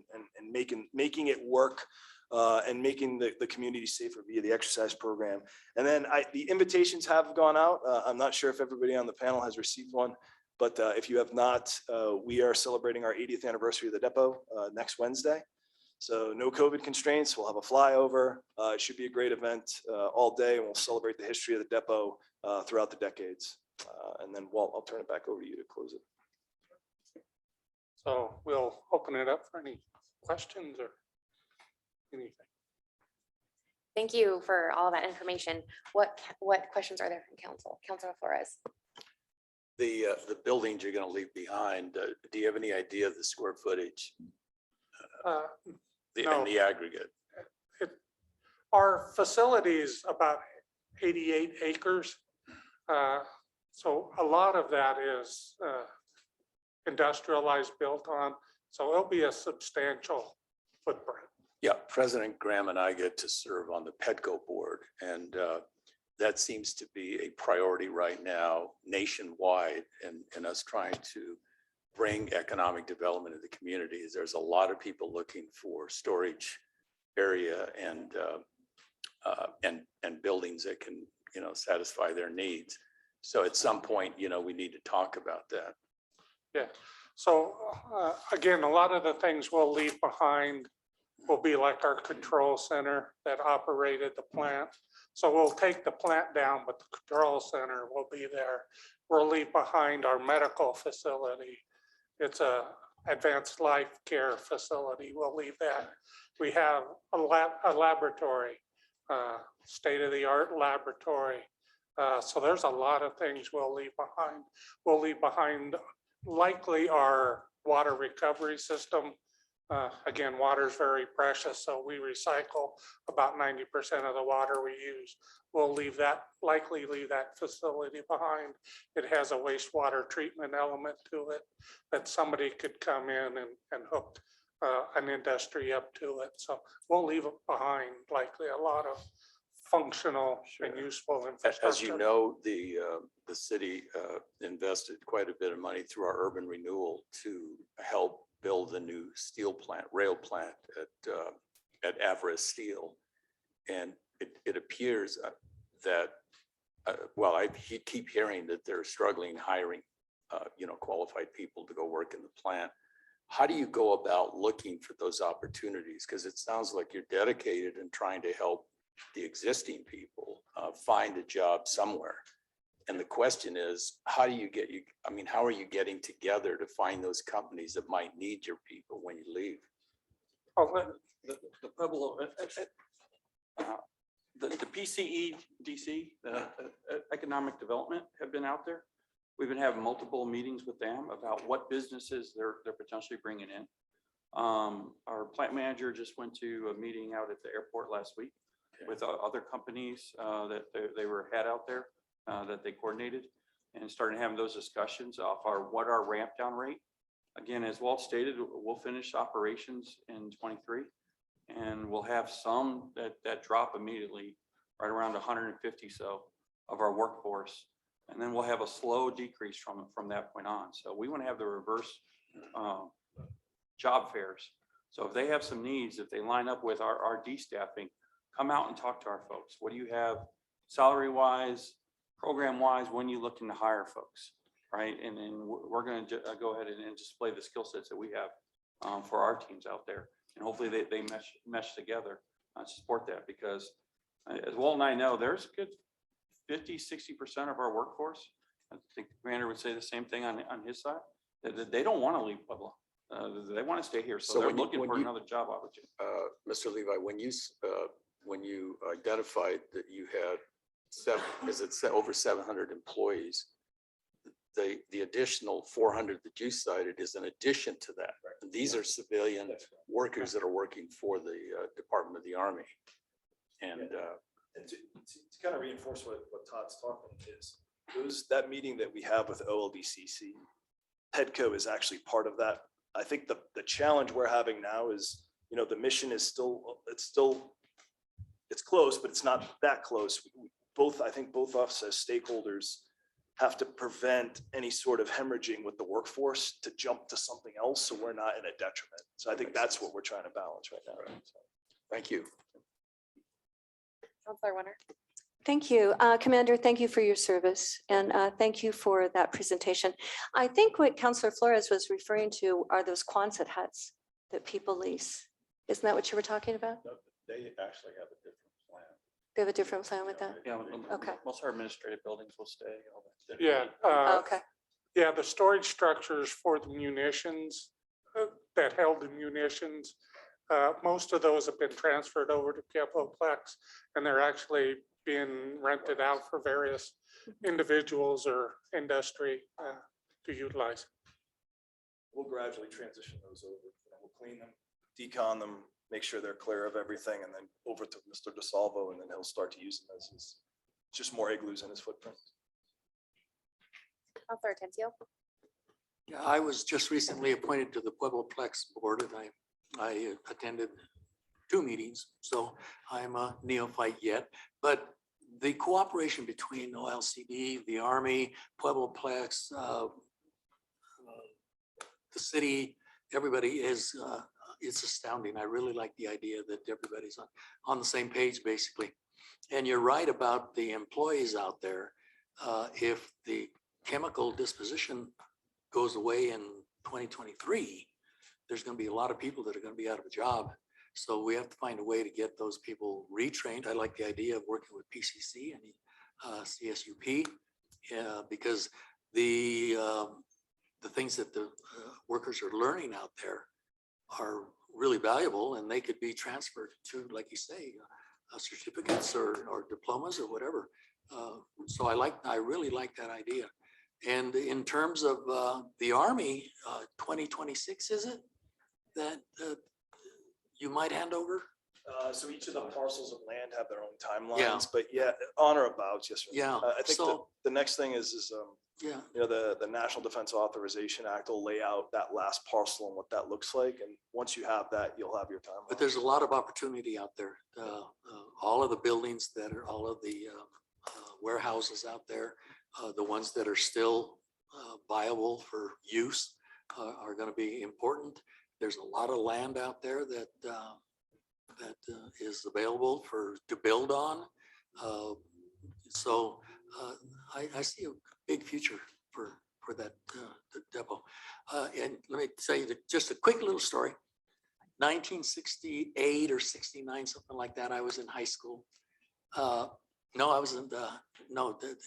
making it work and making the community safer via the exercise program. And then the invitations have gone out. I'm not sure if everybody on the panel has received one. But if you have not, we are celebrating our 80th anniversary of the depot next Wednesday. So no COVID constraints. We'll have a flyover. It should be a great event all day, and we'll celebrate the history of the depot throughout the decades. And then, Walt, I'll turn it back over to you to close it. So we'll open it up for any questions or anything. Thank you for all that information. What questions are there from council? Councilor Flores. The buildings you're going to leave behind, do you have any idea of the square footage? No. In the aggregate? Our facility is about 88 acres. So a lot of that is industrialized, built on, so it'll be a substantial footprint. Yeah, President Graham and I get to serve on the PEDCO board, and that seems to be a priority right now nationwide in us trying to bring economic development in the communities. There's a lot of people looking for storage area and buildings that can, satisfy their needs. So at some point, we need to talk about that. Yeah, so again, a lot of the things we'll leave behind will be like our control center that operated the plant. So we'll take the plant down, but the control center will be there. We'll leave behind our medical facility. It's a advanced life care facility. We'll leave that. We have a laboratory, state-of-the-art laboratory. So there's a lot of things we'll leave behind. We'll leave behind likely our water recovery system. Again, water is very precious, so we recycle about 90% of the water we use. We'll likely leave that facility behind. It has a wastewater treatment element to it that somebody could come in and hook an industry up to it. So we'll leave it behind, likely a lot of functional and useful infrastructure. As you know, the city invested quite a bit of money through our urban renewal to help build the new steel plant, rail plant at Avra Steel. And it appears that, I keep hearing that they're struggling hiring, qualified people to go work in the plant. How do you go about looking for those opportunities? Because it sounds like you're dedicated in trying to help the existing people find a job somewhere. And the question is, how are you getting together to find those companies that might need your people when you leave? The Pueblo, the PCEDC, the Economic Development, have been out there. We've been having multiple meetings with them about what businesses they're potentially bringing in. Our plant manager just went to a meeting out at the airport last week with other companies that they had out there that they coordinated, and started having those discussions off what our ramp down rate. Again, as Walt stated, we'll finish operations in 23, and we'll have some that drop immediately, right around 150 so of our workforce, and then we'll have a slow decrease from that point on. So we want to have the reverse job fairs. So if they have some needs, if they line up with our de-staffing, come out and talk to our folks. What do you have salary wise, program wise, when you looking to hire folks, right? And then we're going to go ahead and display the skill sets that we have for our teams out there. And hopefully they mesh together to support that, because as Walt and I know, there's a good 50-60% of our workforce. I think the commander would say the same thing on his side, that they don't want to leave Pueblo. They want to stay here. So they're looking for another job opportunity. Mr. Levi, when you identified that you had over 700 employees, the additional 400 that you cited is an addition to that. Right. These are civilian workers that are working for the Department of the Army. And to kind of reinforce what Todd's talking is, that meeting that we have with OLDCC, PEDCO is actually part of that. I think the challenge we're having now is, the mission is it's close, but it's not that close. I think both of us as stakeholders have to prevent any sort of hemorrhaging with the workforce to jump to something else, so we're not in a detriment. So I think that's what we're trying to balance right now. Right. So, thank you. Councilor Winter. Thank you. Commander, thank you for your service, and thank you for that presentation. I think what Councilor Flores was referring to are those Quonset huts that people lease. Isn't that what you were talking about? No, they actually have a different plan. They have a different plan with that? Yeah. Okay. Most of our administrative buildings will stay. All that. Yeah. Okay. Yeah, the storage structures for the munitions that held the munitions, most of those have been transferred over to Pueblo-Plex, and they're actually being rented out for various individuals or industry to utilize. we'll gradually transition those over. We'll clean them, decon them, make sure they're clear of everything, and then over to Mr. DeSalvo, and then he'll start to use them as his, just more igloos in his footprint. Counselor Tencio. Yeah, I was just recently appointed to the Pueblo-Plex board and I attended 2 meetings, so I'm a neophyte yet. But the cooperation between OLCD, the Army, Pueblo-Plex, the city, everybody is, it's astounding. I really like the idea that everybody's on the same page, basically. And you're right about the employees out there. If the chemical disposition goes away in 2023, there's going to be a lot of people that are going to be out of a job. So we have to find a way to get those people retrained. I like the idea of working with PCC and CSUP because the things that the workers are learning out there are really valuable, and they could be transferred to, like you say, certificates or diplomas or whatever. So I really like that idea. And in terms of the Army, 2026, is it that you might hand over? So each of the parcels of land have their own Yeah. timelines, but yeah, on or about, yes. Sir. Yeah, I think so- the next thing is Yeah. you know, the National Defense Authorization Act will lay out that last parcel and what that looks like. And once you have that, you'll have your timeline. But there's a lot of opportunity out there. All of the buildings that are, all of the warehouses out there, the ones that are still viable for use are going to be important. There's a lot of land out there that is available to build on. So I see a big future for that the depot. And let me tell you just a quick little story. 1968 or 69, something like that. I was in high school. No, I was in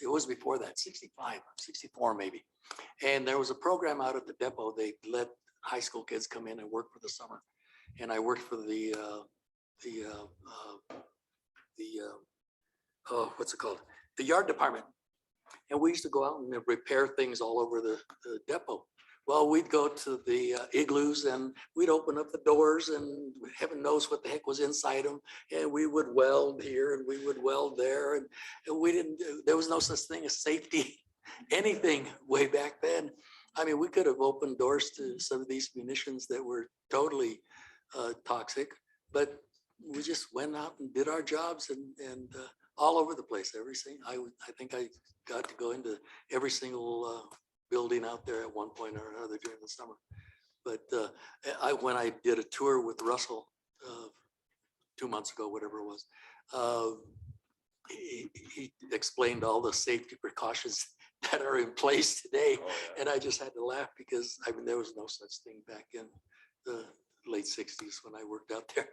it was before that, 65, 64 maybe. And there was a program out at the depot. They let high school kids come in and work for the summer. And I worked for what's it called? The yard department. And we used to go out and repair things all over the depot. Well, we'd go to the igloos and we'd open up the doors and heaven knows what the heck was inside them. And we would weld here and we would weld there. And we didn't, there was no such thing as safety, anything way back then. I mean, we could have opened doors to some of these munitions that were totally toxic, but we just went out and did our jobs and all over the place. I think I got to go into every single building out there at one point or another during the summer. But when I did a tour with Russell 2 months ago, whatever it was, he explained all the safety precautions that are in place today. Oh, yeah. And I just had to laugh because I mean, there was no such thing back in the late 60s when I worked out there.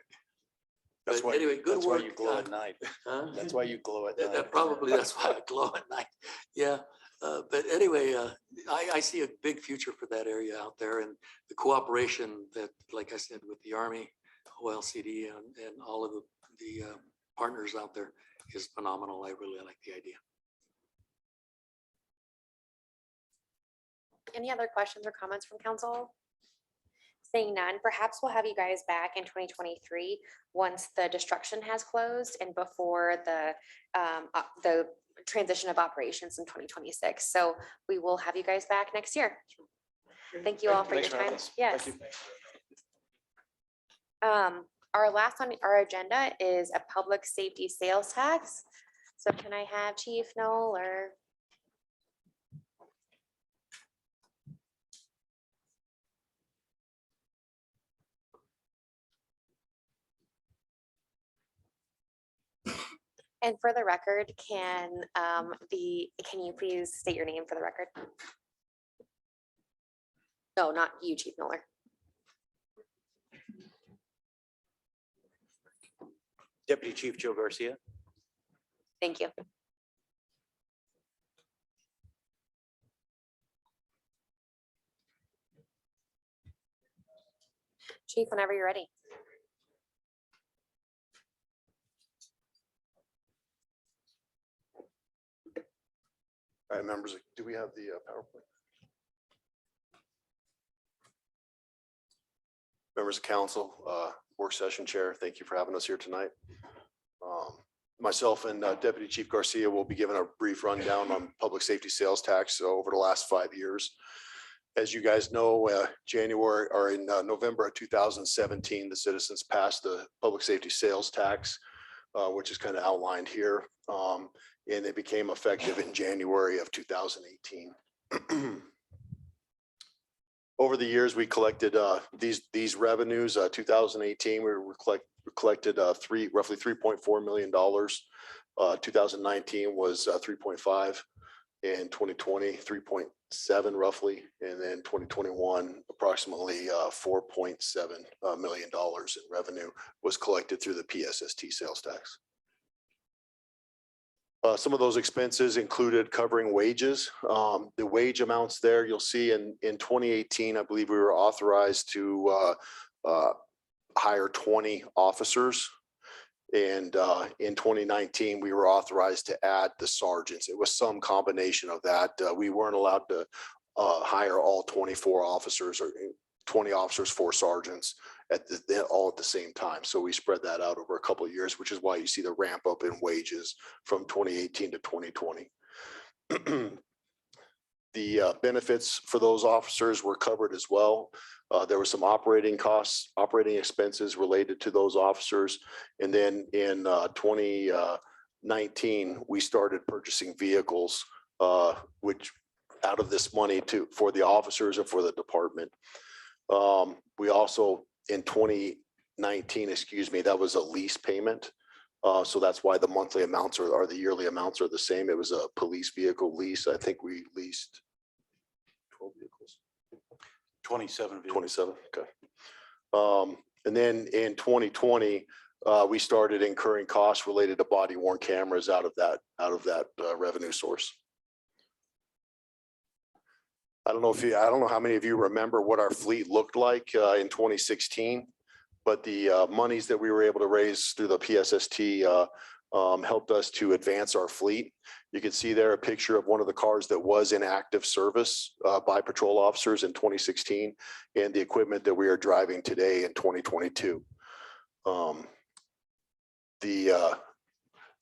That's But why, anyway, good that's work. why you glow at night. Huh? That's why you glow at That's night. why I glow at night. Yeah. But anyway, I see a big future for that area out there, and the cooperation that, like I said, with the Army, OLCD, and all of the partners out there is phenomenal. I really like the idea. Any other questions or comments from council? Seeing none, perhaps we'll have you guys back in 2023 once the destruction has closed and before the transition of operations in 2026. So we will have you guys back next year. Thank you all for your Thanks for having time. us. Yes. Thank you. Our last on our agenda is a public safety sales tax. So can I have Chief Knoll or? And for the record, can you please state your name for the record? No, not you, Chief Miller. Deputy Chief Joe Garcia. Thank you. Chief, whenever you're ready. All right, members, do we have the PowerPoint? Members of council, work session chair. Thank you for having us here tonight. Myself and Deputy Chief Garcia will be giving a brief rundown on public safety sales tax over the last 5 years. As you guys know, January or in November of 2017, the citizens passed the public safety sales tax, which is kind of outlined here. And it became effective in January of 2018. Over the years, we collected these revenues. 2018, we collected roughly $3.4 million. 2019 was 3.5. In 2020, 3.7 roughly, and then 2021, approximately $4.7 million in revenue was collected through the PSST sales tax. Some of those expenses included covering wages. The wage amounts there, you'll see in 2018, I believe we were authorized to hire 20 officers. And in 2019, we were authorized to add the sergeants. It was some combination of that. We weren't allowed to hire all 24 officers or 20 officers, 4 sergeants all at the same time. So we spread that out over a couple of years, which is why you see the ramp up in wages from 2018 to 2020. The benefits for those officers were covered as well. There were some operating costs, operating expenses related to those officers. And then in 2019, we started purchasing vehicles, which out of this money for the officers and for the department. We also in 2019, that was a lease payment. So that's why the monthly amounts or the yearly amounts are the same. It was a police vehicle lease. I think we leased 12 vehicles. 27. 27, okay. And then in 2020, we started incurring costs related to body worn cameras out of that revenue source. I don't know how many of you remember what our fleet looked like in 2016, but the monies that we were able to raise through the PSST helped us to advance our fleet. You can see there a picture of one of the cars that was in active service by patrol officers in 2016 and the equipment that we are driving today in 2022.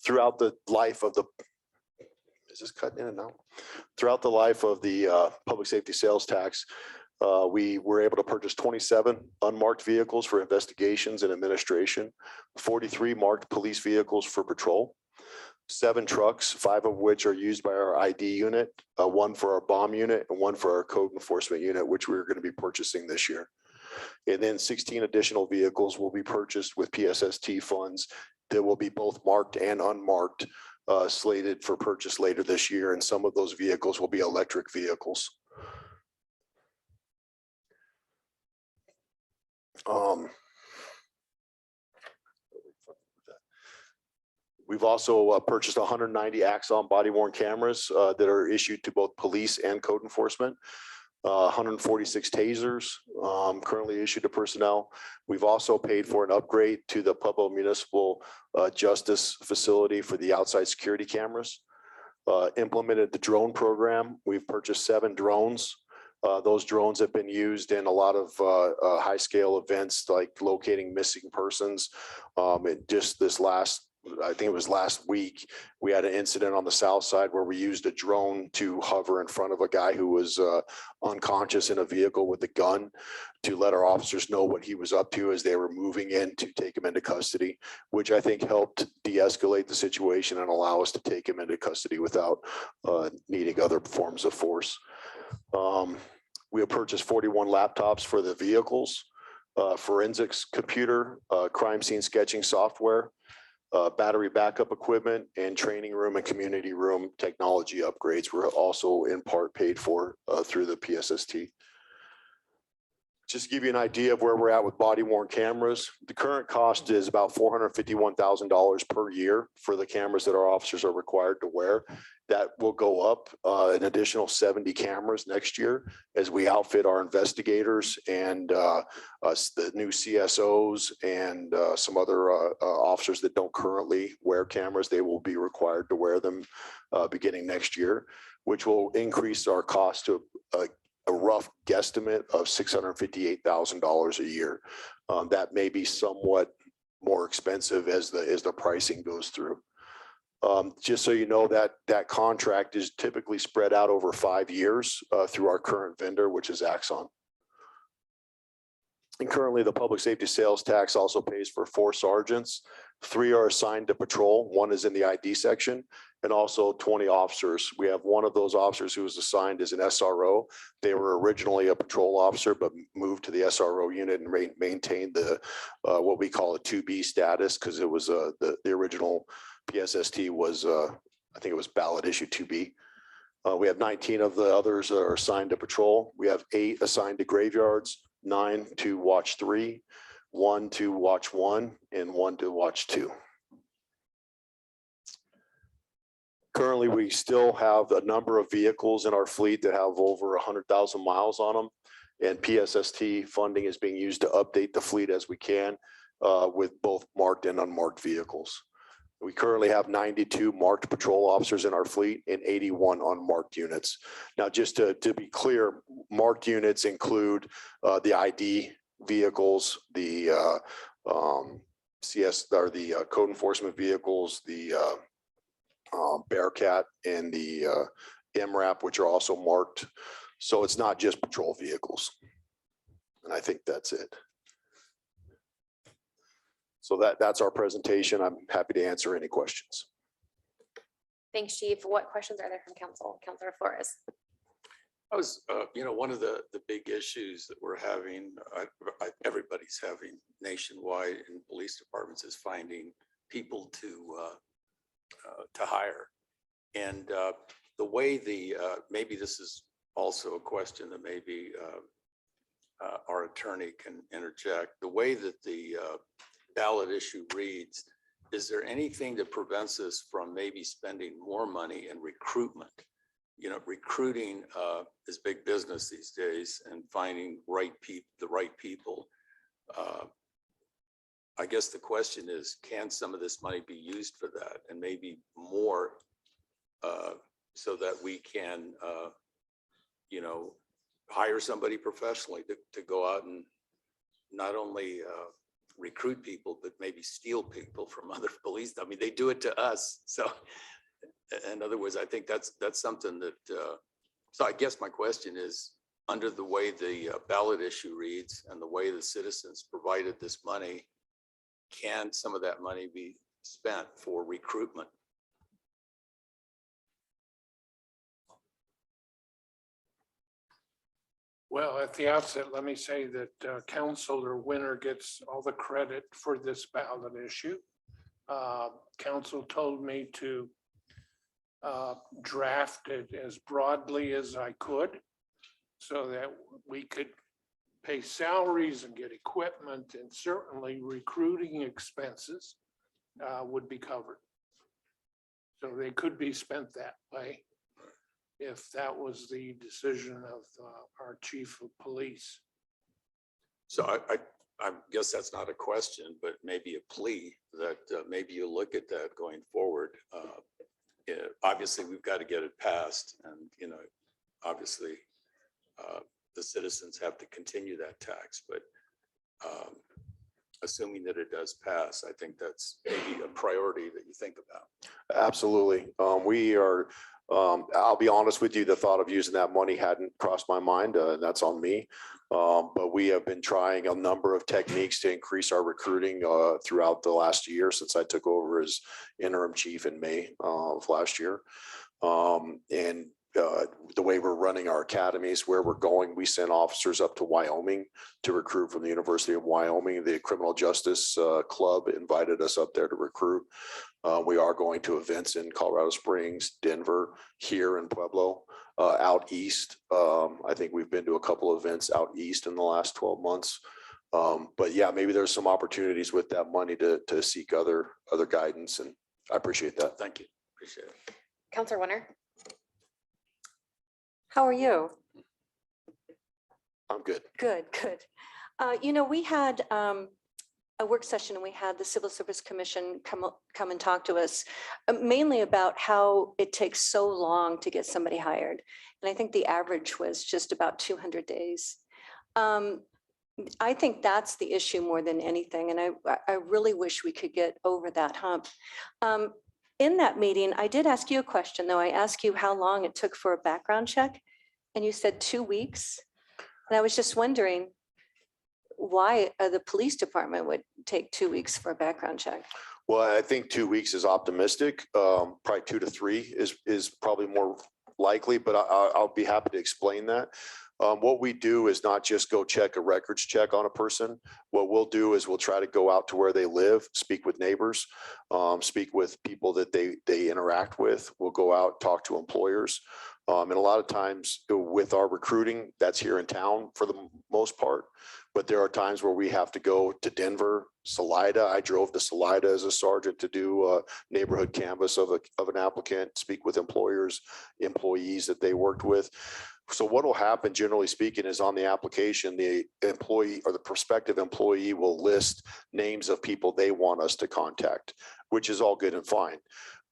Throughout the life of the Is this cutting in and out? Throughout the life of the public safety sales tax, we were able to purchase 27 unmarked vehicles for investigations and administration, 43 marked police vehicles for patrol, 7 trucks, 5 of which are used by our ID unit, 1 for our bomb unit, and 1 for our code enforcement unit, which we're going to be purchasing this year. And then 16 additional vehicles will be purchased with PSST funds that will be both marked and unmarked, slated for purchase later this year. And some of those vehicles will be electric vehicles. We've also purchased 190 Axon body worn cameras that are issued to both police and code enforcement. 146 tasers currently issued to personnel. We've also paid for an upgrade to the Pueblo Municipal Justice Facility for the outside security cameras. Implemented the drone program. We've purchased 7 drones. Those drones have been used in a lot of high scale events like locating missing persons. Just this I think it was last week, we had an incident on the south side where we used a drone to hover in front of a guy who was unconscious in a vehicle with a gun to let our officers know what he was up to as they were moving in to take him into custody, which I think helped de-escalate the situation and allow us to take him into custody without needing other forms of force. We have purchased 41 laptops for the vehicles, forensics computer, crime scene sketching software, battery backup equipment, and training room and community room technology upgrades were also in part paid for through the PSST. Just to give you an idea of where we're at with body worn cameras, the current cost is about $451,000 per year for the cameras that our officers are required to wear. That will go up an additional 70 cameras next year as we outfit our investigators and the new CSOs and some other officers that don't currently wear cameras. They will be required to wear them beginning next year, which will increase our cost to a rough guesstimate of $658,000 a year. That may be somewhat more expensive as the pricing goes through. Just so you know, that contract is typically spread out over 5 years through our current vendor, which is Axon. And currently, the public safety sales tax also pays for 4 sergeants. 3 are assigned to patrol. 1 is in the ID section, and also 20 officers. We have one of those officers who was assigned as an SRO. They were originally a patrol officer, but moved to the SRO unit and maintained the what we call a 2B status, because it was the original PSST was I think it was ballot issue 2B. We have 19 of the others that are assigned to patrol. We have 8 assigned to graveyards, 9 to watch 3, 1 to watch 1, and 1 to watch 2. Currently, we still have a number of vehicles in our fleet that have over 100,000 miles on them. And PSST funding is being used to update the fleet as we can with both marked and unmarked vehicles. We currently have 92 marked patrol officers in our fleet and 81 unmarked units. Now, just to be clear, marked units include the ID vehicles, the CS or the code enforcement vehicles, the Bearcat and the MRAP, which are also marked. So it's not just patrol vehicles. And I think that's it. So that's our presentation. I'm happy to answer any questions. Thanks, Chief. What questions are there from council? Councilor Flores. I was, one of the big issues that we're having, everybody's having nationwide in police departments is finding people to hire. And the way maybe this is also a question that maybe our attorney can interject. The way that the ballot issue reads, is there anything that prevents us from maybe spending more money in recruitment? Recruiting is big business these days, and finding the right people. I guess the question is, can some of this money be used for that, and maybe more so that we can, hire somebody professionally to go out and not only recruit people, but maybe steal people from other police. I mean, they do it to us. So in other words, I think that's something that, so I guess my question is, under the way the ballot issue reads and the way the citizens provided this money, can some of that money be spent for recruitment? Well, at the outset, let me say that Councilor Winter gets all the credit for this ballot issue. Council told me to draft it as broadly as I could so that we could pay salaries and get equipment, and certainly recruiting expenses would be covered. So they could be spent that way if that was the decision of our chief of police. So I guess that's not a question, but maybe a plea that maybe you look at that going forward. Obviously, we've got to get it passed, and obviously the citizens have to continue that tax. But assuming that it does pass, I think that's maybe a priority that you think about. Absolutely. We are. I'll be honest with you, the thought of using that money hadn't crossed my mind, and that's on me. But we have been trying a number of techniques to increase our recruiting throughout the last year since I took over as interim chief in May of last year. And the way we're running our academies, where we're going, we send officers up to Wyoming to recruit from the University of Wyoming. The Criminal Justice Club invited us up there to recruit. We are going to events in Colorado Springs, Denver, here in Pueblo, out east. I think we've been to a couple of events out east in the last 12 months. But yeah, maybe there's some opportunities with that money to seek other guidance, and I appreciate that. Thank you. Appreciate it. Councilor Winter. How are you? I'm good. Good, good. We had a work session, and we had the Civil Service Commission come and talk to us mainly about how it takes so long to get somebody hired. And I think the average was just about 200 days. I think that's the issue more than anything. And I really wish we could get over that hump. In that meeting, I did ask you a question, though. I asked you how long it took for a background check, and you said 2 weeks. And I was just wondering why the police department would take 2 weeks for a background check. Well, I think 2 weeks is optimistic. Probably 2 to 3 is probably more likely, but I'll be happy to explain that. What we do is not just go check a records check on a person. What we'll do is we'll try to go out to where they live, speak with neighbors, speak with people that they interact with. We'll go out, talk to employers. And a lot of times with our recruiting, that's here in town for the most part. But there are times where we have to go to Denver, Salida. I drove to Salida as a sergeant to do a neighborhood canvas of an applicant, speak with employers, employees that they worked with. So what will happen, generally speaking, is on the application, the employee or the prospective employee will list names of people they want us to contact, which is all good and fine.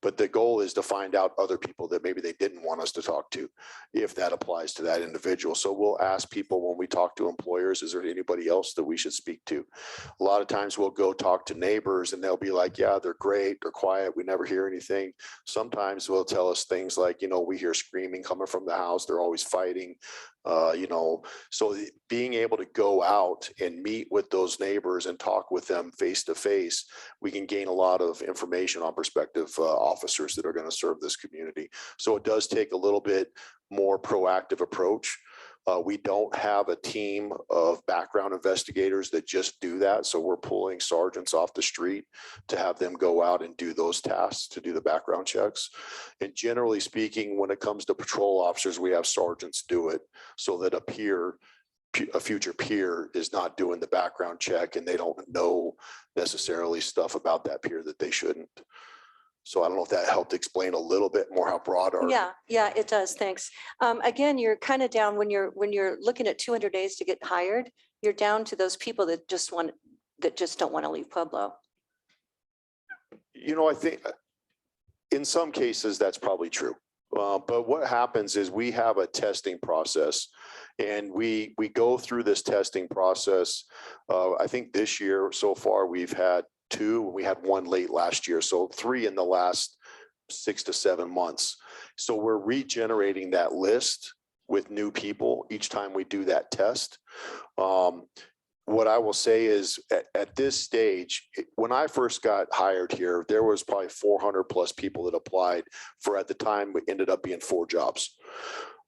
But the goal is to find out other people that maybe they didn't want us to talk to, if that applies to that individual. So we'll ask people when we talk to employers, is there anybody else that we should speak to? A lot of times we'll go talk to neighbors and they'll be like, yeah, they're great, they're quiet, we never hear anything. Sometimes they'll tell us things like, we hear screaming coming from the house, they're always fighting. So being able to go out and meet with those neighbors and talk with them face to face, we can gain a lot of information on prospective officers that are going to serve this community. So it does take a little bit more proactive approach. We don't have a team of background investigators that just do that. So we're pulling sergeants off the street to have them go out and do those tasks, to do the background checks. And generally speaking, when it comes to patrol officers, we have sergeants do it so that a future peer is not doing the background check and they don't know necessarily stuff about that peer that they shouldn't. So I don't know if that helped explain a little bit more how broad our. Yeah, it does. Thanks. Again, you're kind of down when you're looking at 200 days to get hired, you're down to those people that just don't want to leave Pueblo. I think in some cases that's probably true. But what happens is we have a testing process and we go through this testing process. I think this year so far we've had 2, we had 1 late last year. So 3 in the last 6 to 7 months. So we're regenerating that list with new people each time we do that test. What I will say is at this stage, when I first got hired here, there was probably 400 plus people that applied for, at the time, it ended up being 4 jobs.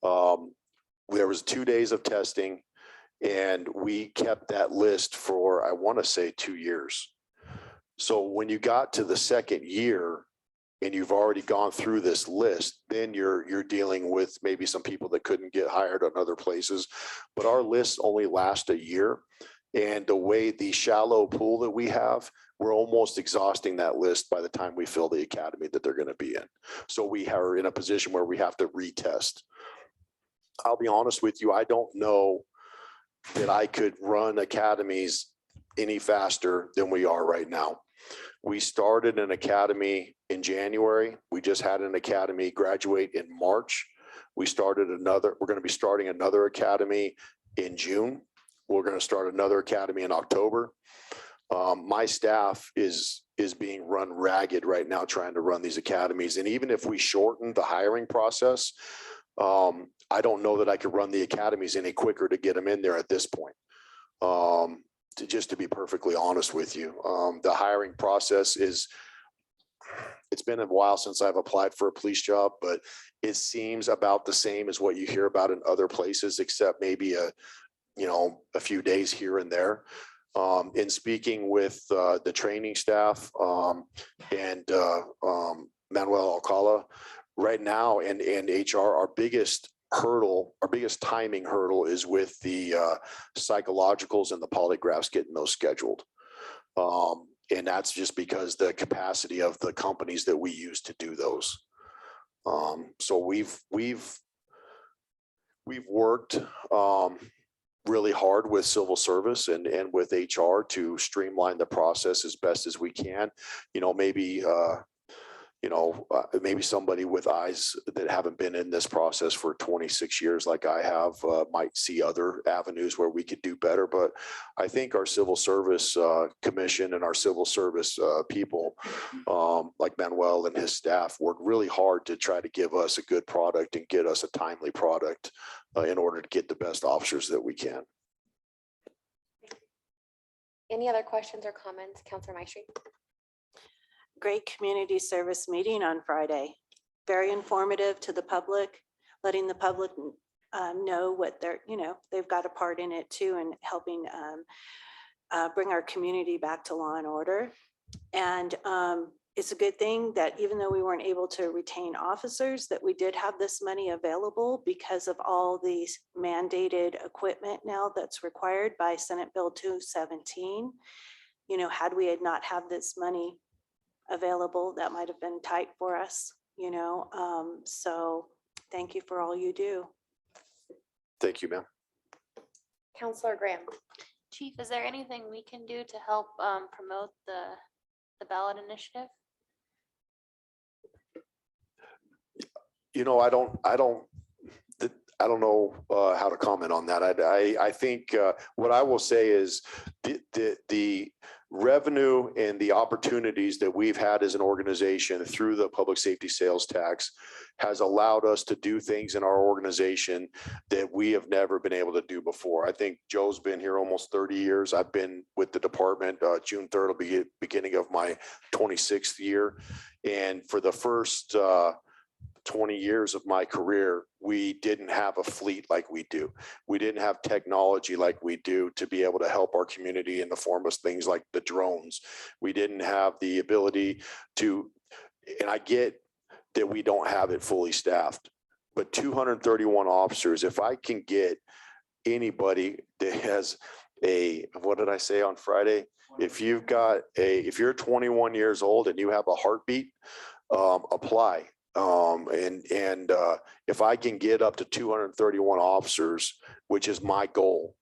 There was 2 days of testing and we kept that list for, I want to say 2 years. So when you got to the 2nd year and you've already gone through this list, then you're dealing with maybe some people that couldn't get hired on other places. But our lists only last a year. And the way the shallow pool that we have, we're almost exhausting that list by the time we fill the academy that they're going to be in. So we are in a position where we have to retest. I'll be honest with you, I don't know that I could run academies any faster than we are right now. We started an academy in January. We just had an academy graduate in March. We're going to be starting another academy in June. We're going to start another academy in October. My staff is being run ragged right now trying to run these academies. And even if we shorten the hiring process, I don't know that I could run the academies any quicker to get them in there at this point. Just to be perfectly honest with you, the hiring process it's been a while since I've applied for a police job, but it seems about the same as what you hear about in other places, except maybe a few days here and there. In speaking with the training staff and Manuel Alcala right now and HR, our biggest timing hurdle is with the psychologicals and the polygraphs, getting those scheduled. And that's just because the capacity of the companies that we use to do those. So we've worked really hard with civil service and with HR to streamline the process as best as we can. Maybe maybe somebody with eyes that haven't been in this process for 26 years like I have might see other avenues where we could do better. But I think our civil service commission and our civil service people like Manuel and his staff work really hard to try to give us a good product and get us a timely product in order to get the best officers that we can. Any other questions or comments, Counselor Maestri? Great community service meeting on Friday. Very informative to the public, letting the public know what they've got a part in it too, and helping bring our community back to law and order. And it's a good thing that even though we weren't able to retain officers, that we did have this money available because of all these mandated equipment now that's required by Senate Bill 217. Had we not have this money available, that might have been tight for us, so thank you for all you do. Thank you, ma'am. Counselor Graham? Chief, is there anything we can do to help promote the ballot initiative? I don't know how to comment on that. I think what I will say is the revenue and the opportunities that we've had as an organization through the public safety sales tax has allowed us to do things in our organization that we have never been able to do before. I think Joe's been here almost 30 years. I've been with the department. June 3rd will be beginning of my 26th year. And for the first 20 years of my career, we didn't have a fleet like we do. We didn't have technology like we do to be able to help our community in the form of things like the drones. We didn't have the ability to, and I get that we don't have it fully staffed, but 231 officers, if I can get anybody that has what did I say on Friday? If you're 21 years old and you have a heartbeat, apply. If I can get up to 231 officers, which is my goal,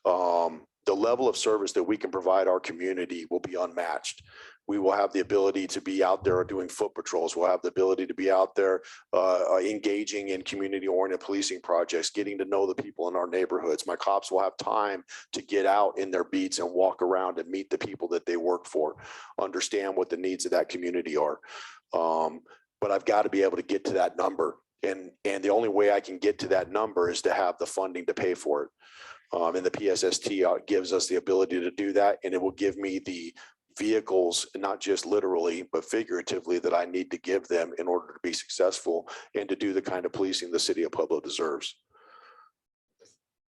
the level of service that we can provide our community will be unmatched. We will have the ability to be out there doing foot patrols. We'll have the ability to be out there engaging in community-oriented policing projects, getting to know the people in our neighborhoods. My cops will have time to get out in their beats and walk around and meet the people that they work for, understand what the needs of that community are. But I've got to be able to get to that number. And the only way I can get to that number is to have the funding to pay for it. And the PSST gives us the ability to do that. And it will give me the vehicles, not just literally, but figuratively, that I need to give them in order to be successful and to do the kind of policing the city of Pueblo deserves.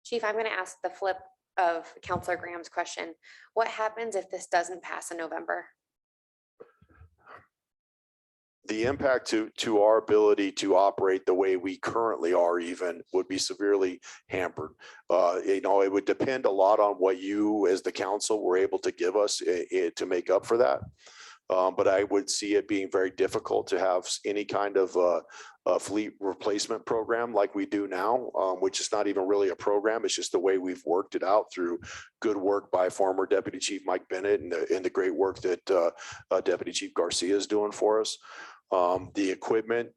Chief, I'm going to ask the flip of Counselor Graham's question. What happens if this doesn't pass in November? The impact to our ability to operate the way we currently are even would be severely hampered. It would depend a lot on what you as the council were able to give us to make up for that. But I would see it being very difficult to have any kind of a fleet replacement program like we do now, which is not even really a program. It's just the way we've worked it out through good work by former Deputy Chief Mike Bennett and the great work that Deputy Chief Garcia is doing for us. The equipment,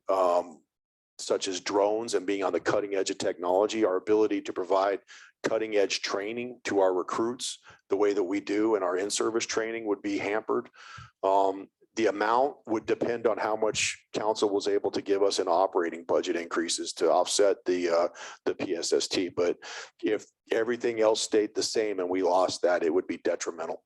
such as drones and being on the cutting edge of technology, our ability to provide cutting edge training to our recruits the way that we do in our in-service training would be hampered. The amount would depend on how much council was able to give us in operating budget increases to offset the PSST. But if everything else stayed the same and we lost that, it would be detrimental.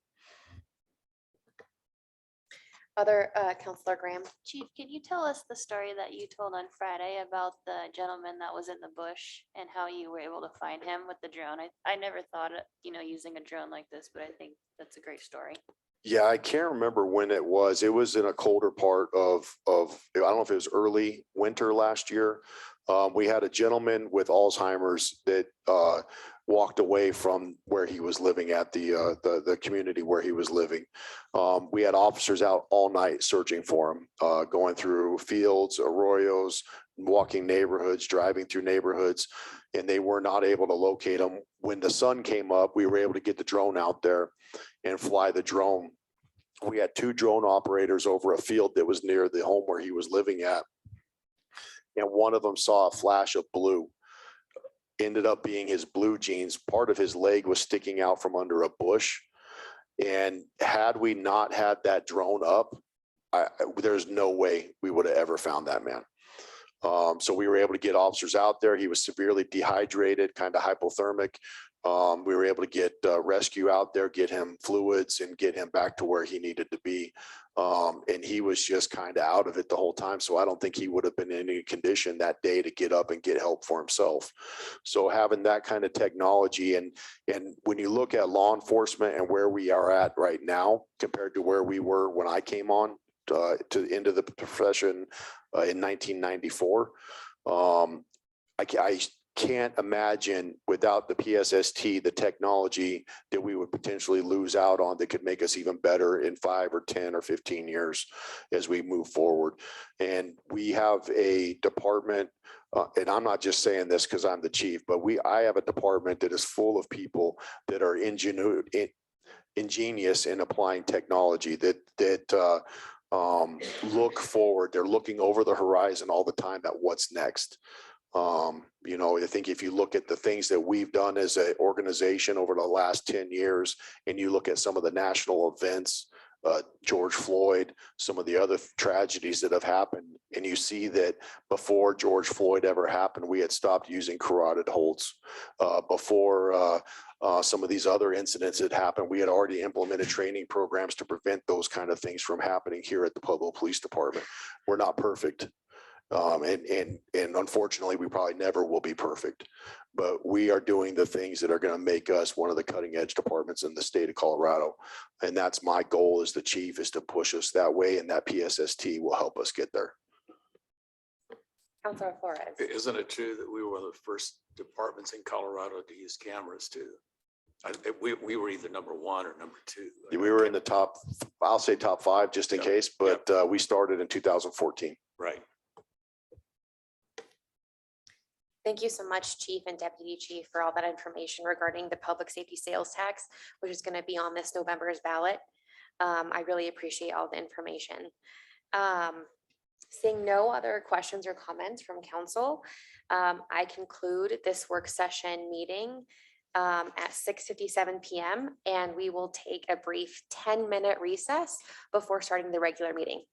Other Counselor Graham? Chief, can you tell us the story that you told on Friday about the gentleman that was in the bush and how you were able to find him with the drone? I never thought of, using a drone like this, but I think that's a great story. Yeah, I can't remember when it was. It was in a colder part of I don't know if it was early winter last year. We had a gentleman with Alzheimer's that walked away from where he was living at the community where he was living. We had officers out all night searching for him, going through fields, arroyos, walking neighborhoods, driving through neighborhoods, and they were not able to locate him. When the sun came up, we were able to get the drone out there and fly the drone we had 2 drone operators over a field that was near the home where he was living at. And one of them saw a flash of blue. Ended up being his blue jeans. Part of his leg was sticking out from under a bush. And had we not had that drone up, there's no way we would have ever found that man. So we were able to get officers out there. He was severely dehydrated, kind of hypothermic. We were able to get rescue out there, get him fluids and get him back to where he needed to be. And he was just kind of out of it the whole time. So I don't think he would have been in any condition that day to get up and get help for himself. So having that kind of technology and when you look at law enforcement and where we are at right now compared to where we were when I came on to into the profession in 1994, I can't imagine without the PSST, the technology that we would potentially lose out on that could make us even better in 5 or 10 or 15 years as we move forward. And we have a department, and I'm not just saying this because I'm the chief, but I have a department that is full of people that are ingenious in applying technology that look forward. They're looking over the horizon all the time at what's next. You know, I think if you look at the things that we've done as an organization over the last 10 years, and you look at some of the national events, George Floyd, some of the other tragedies that have happened, and you see that before George Floyd ever happened, we had stopped using carotid holds. Before some of these other incidents that happened, we had already implemented training programs to prevent those kind of things from happening here at the Pueblo Police Department. We're not perfect. And unfortunately, we probably never will be perfect, but we are doing the things that are going to make us one of the cutting edge departments in the state of Colorado. And that's my goal as the chief, is to push us that way, and that PSST will help us get there. Councilor Flores. Isn't it true that we were one of the first departments in Colorado to use cameras too? We were either number 1 or number 2. We were in the top, I'll say top 5 just in case, but we started in 2014. Right. Thank you so much, Chief and Deputy Chief, for all that information regarding the public safety sales tax, which is going to be on this November's ballot. I really appreciate all the information. Seeing no other questions or comments from council, I conclude this work session meeting at 6:57 p.m. and we will take a brief 10-minute recess before starting the regular meeting.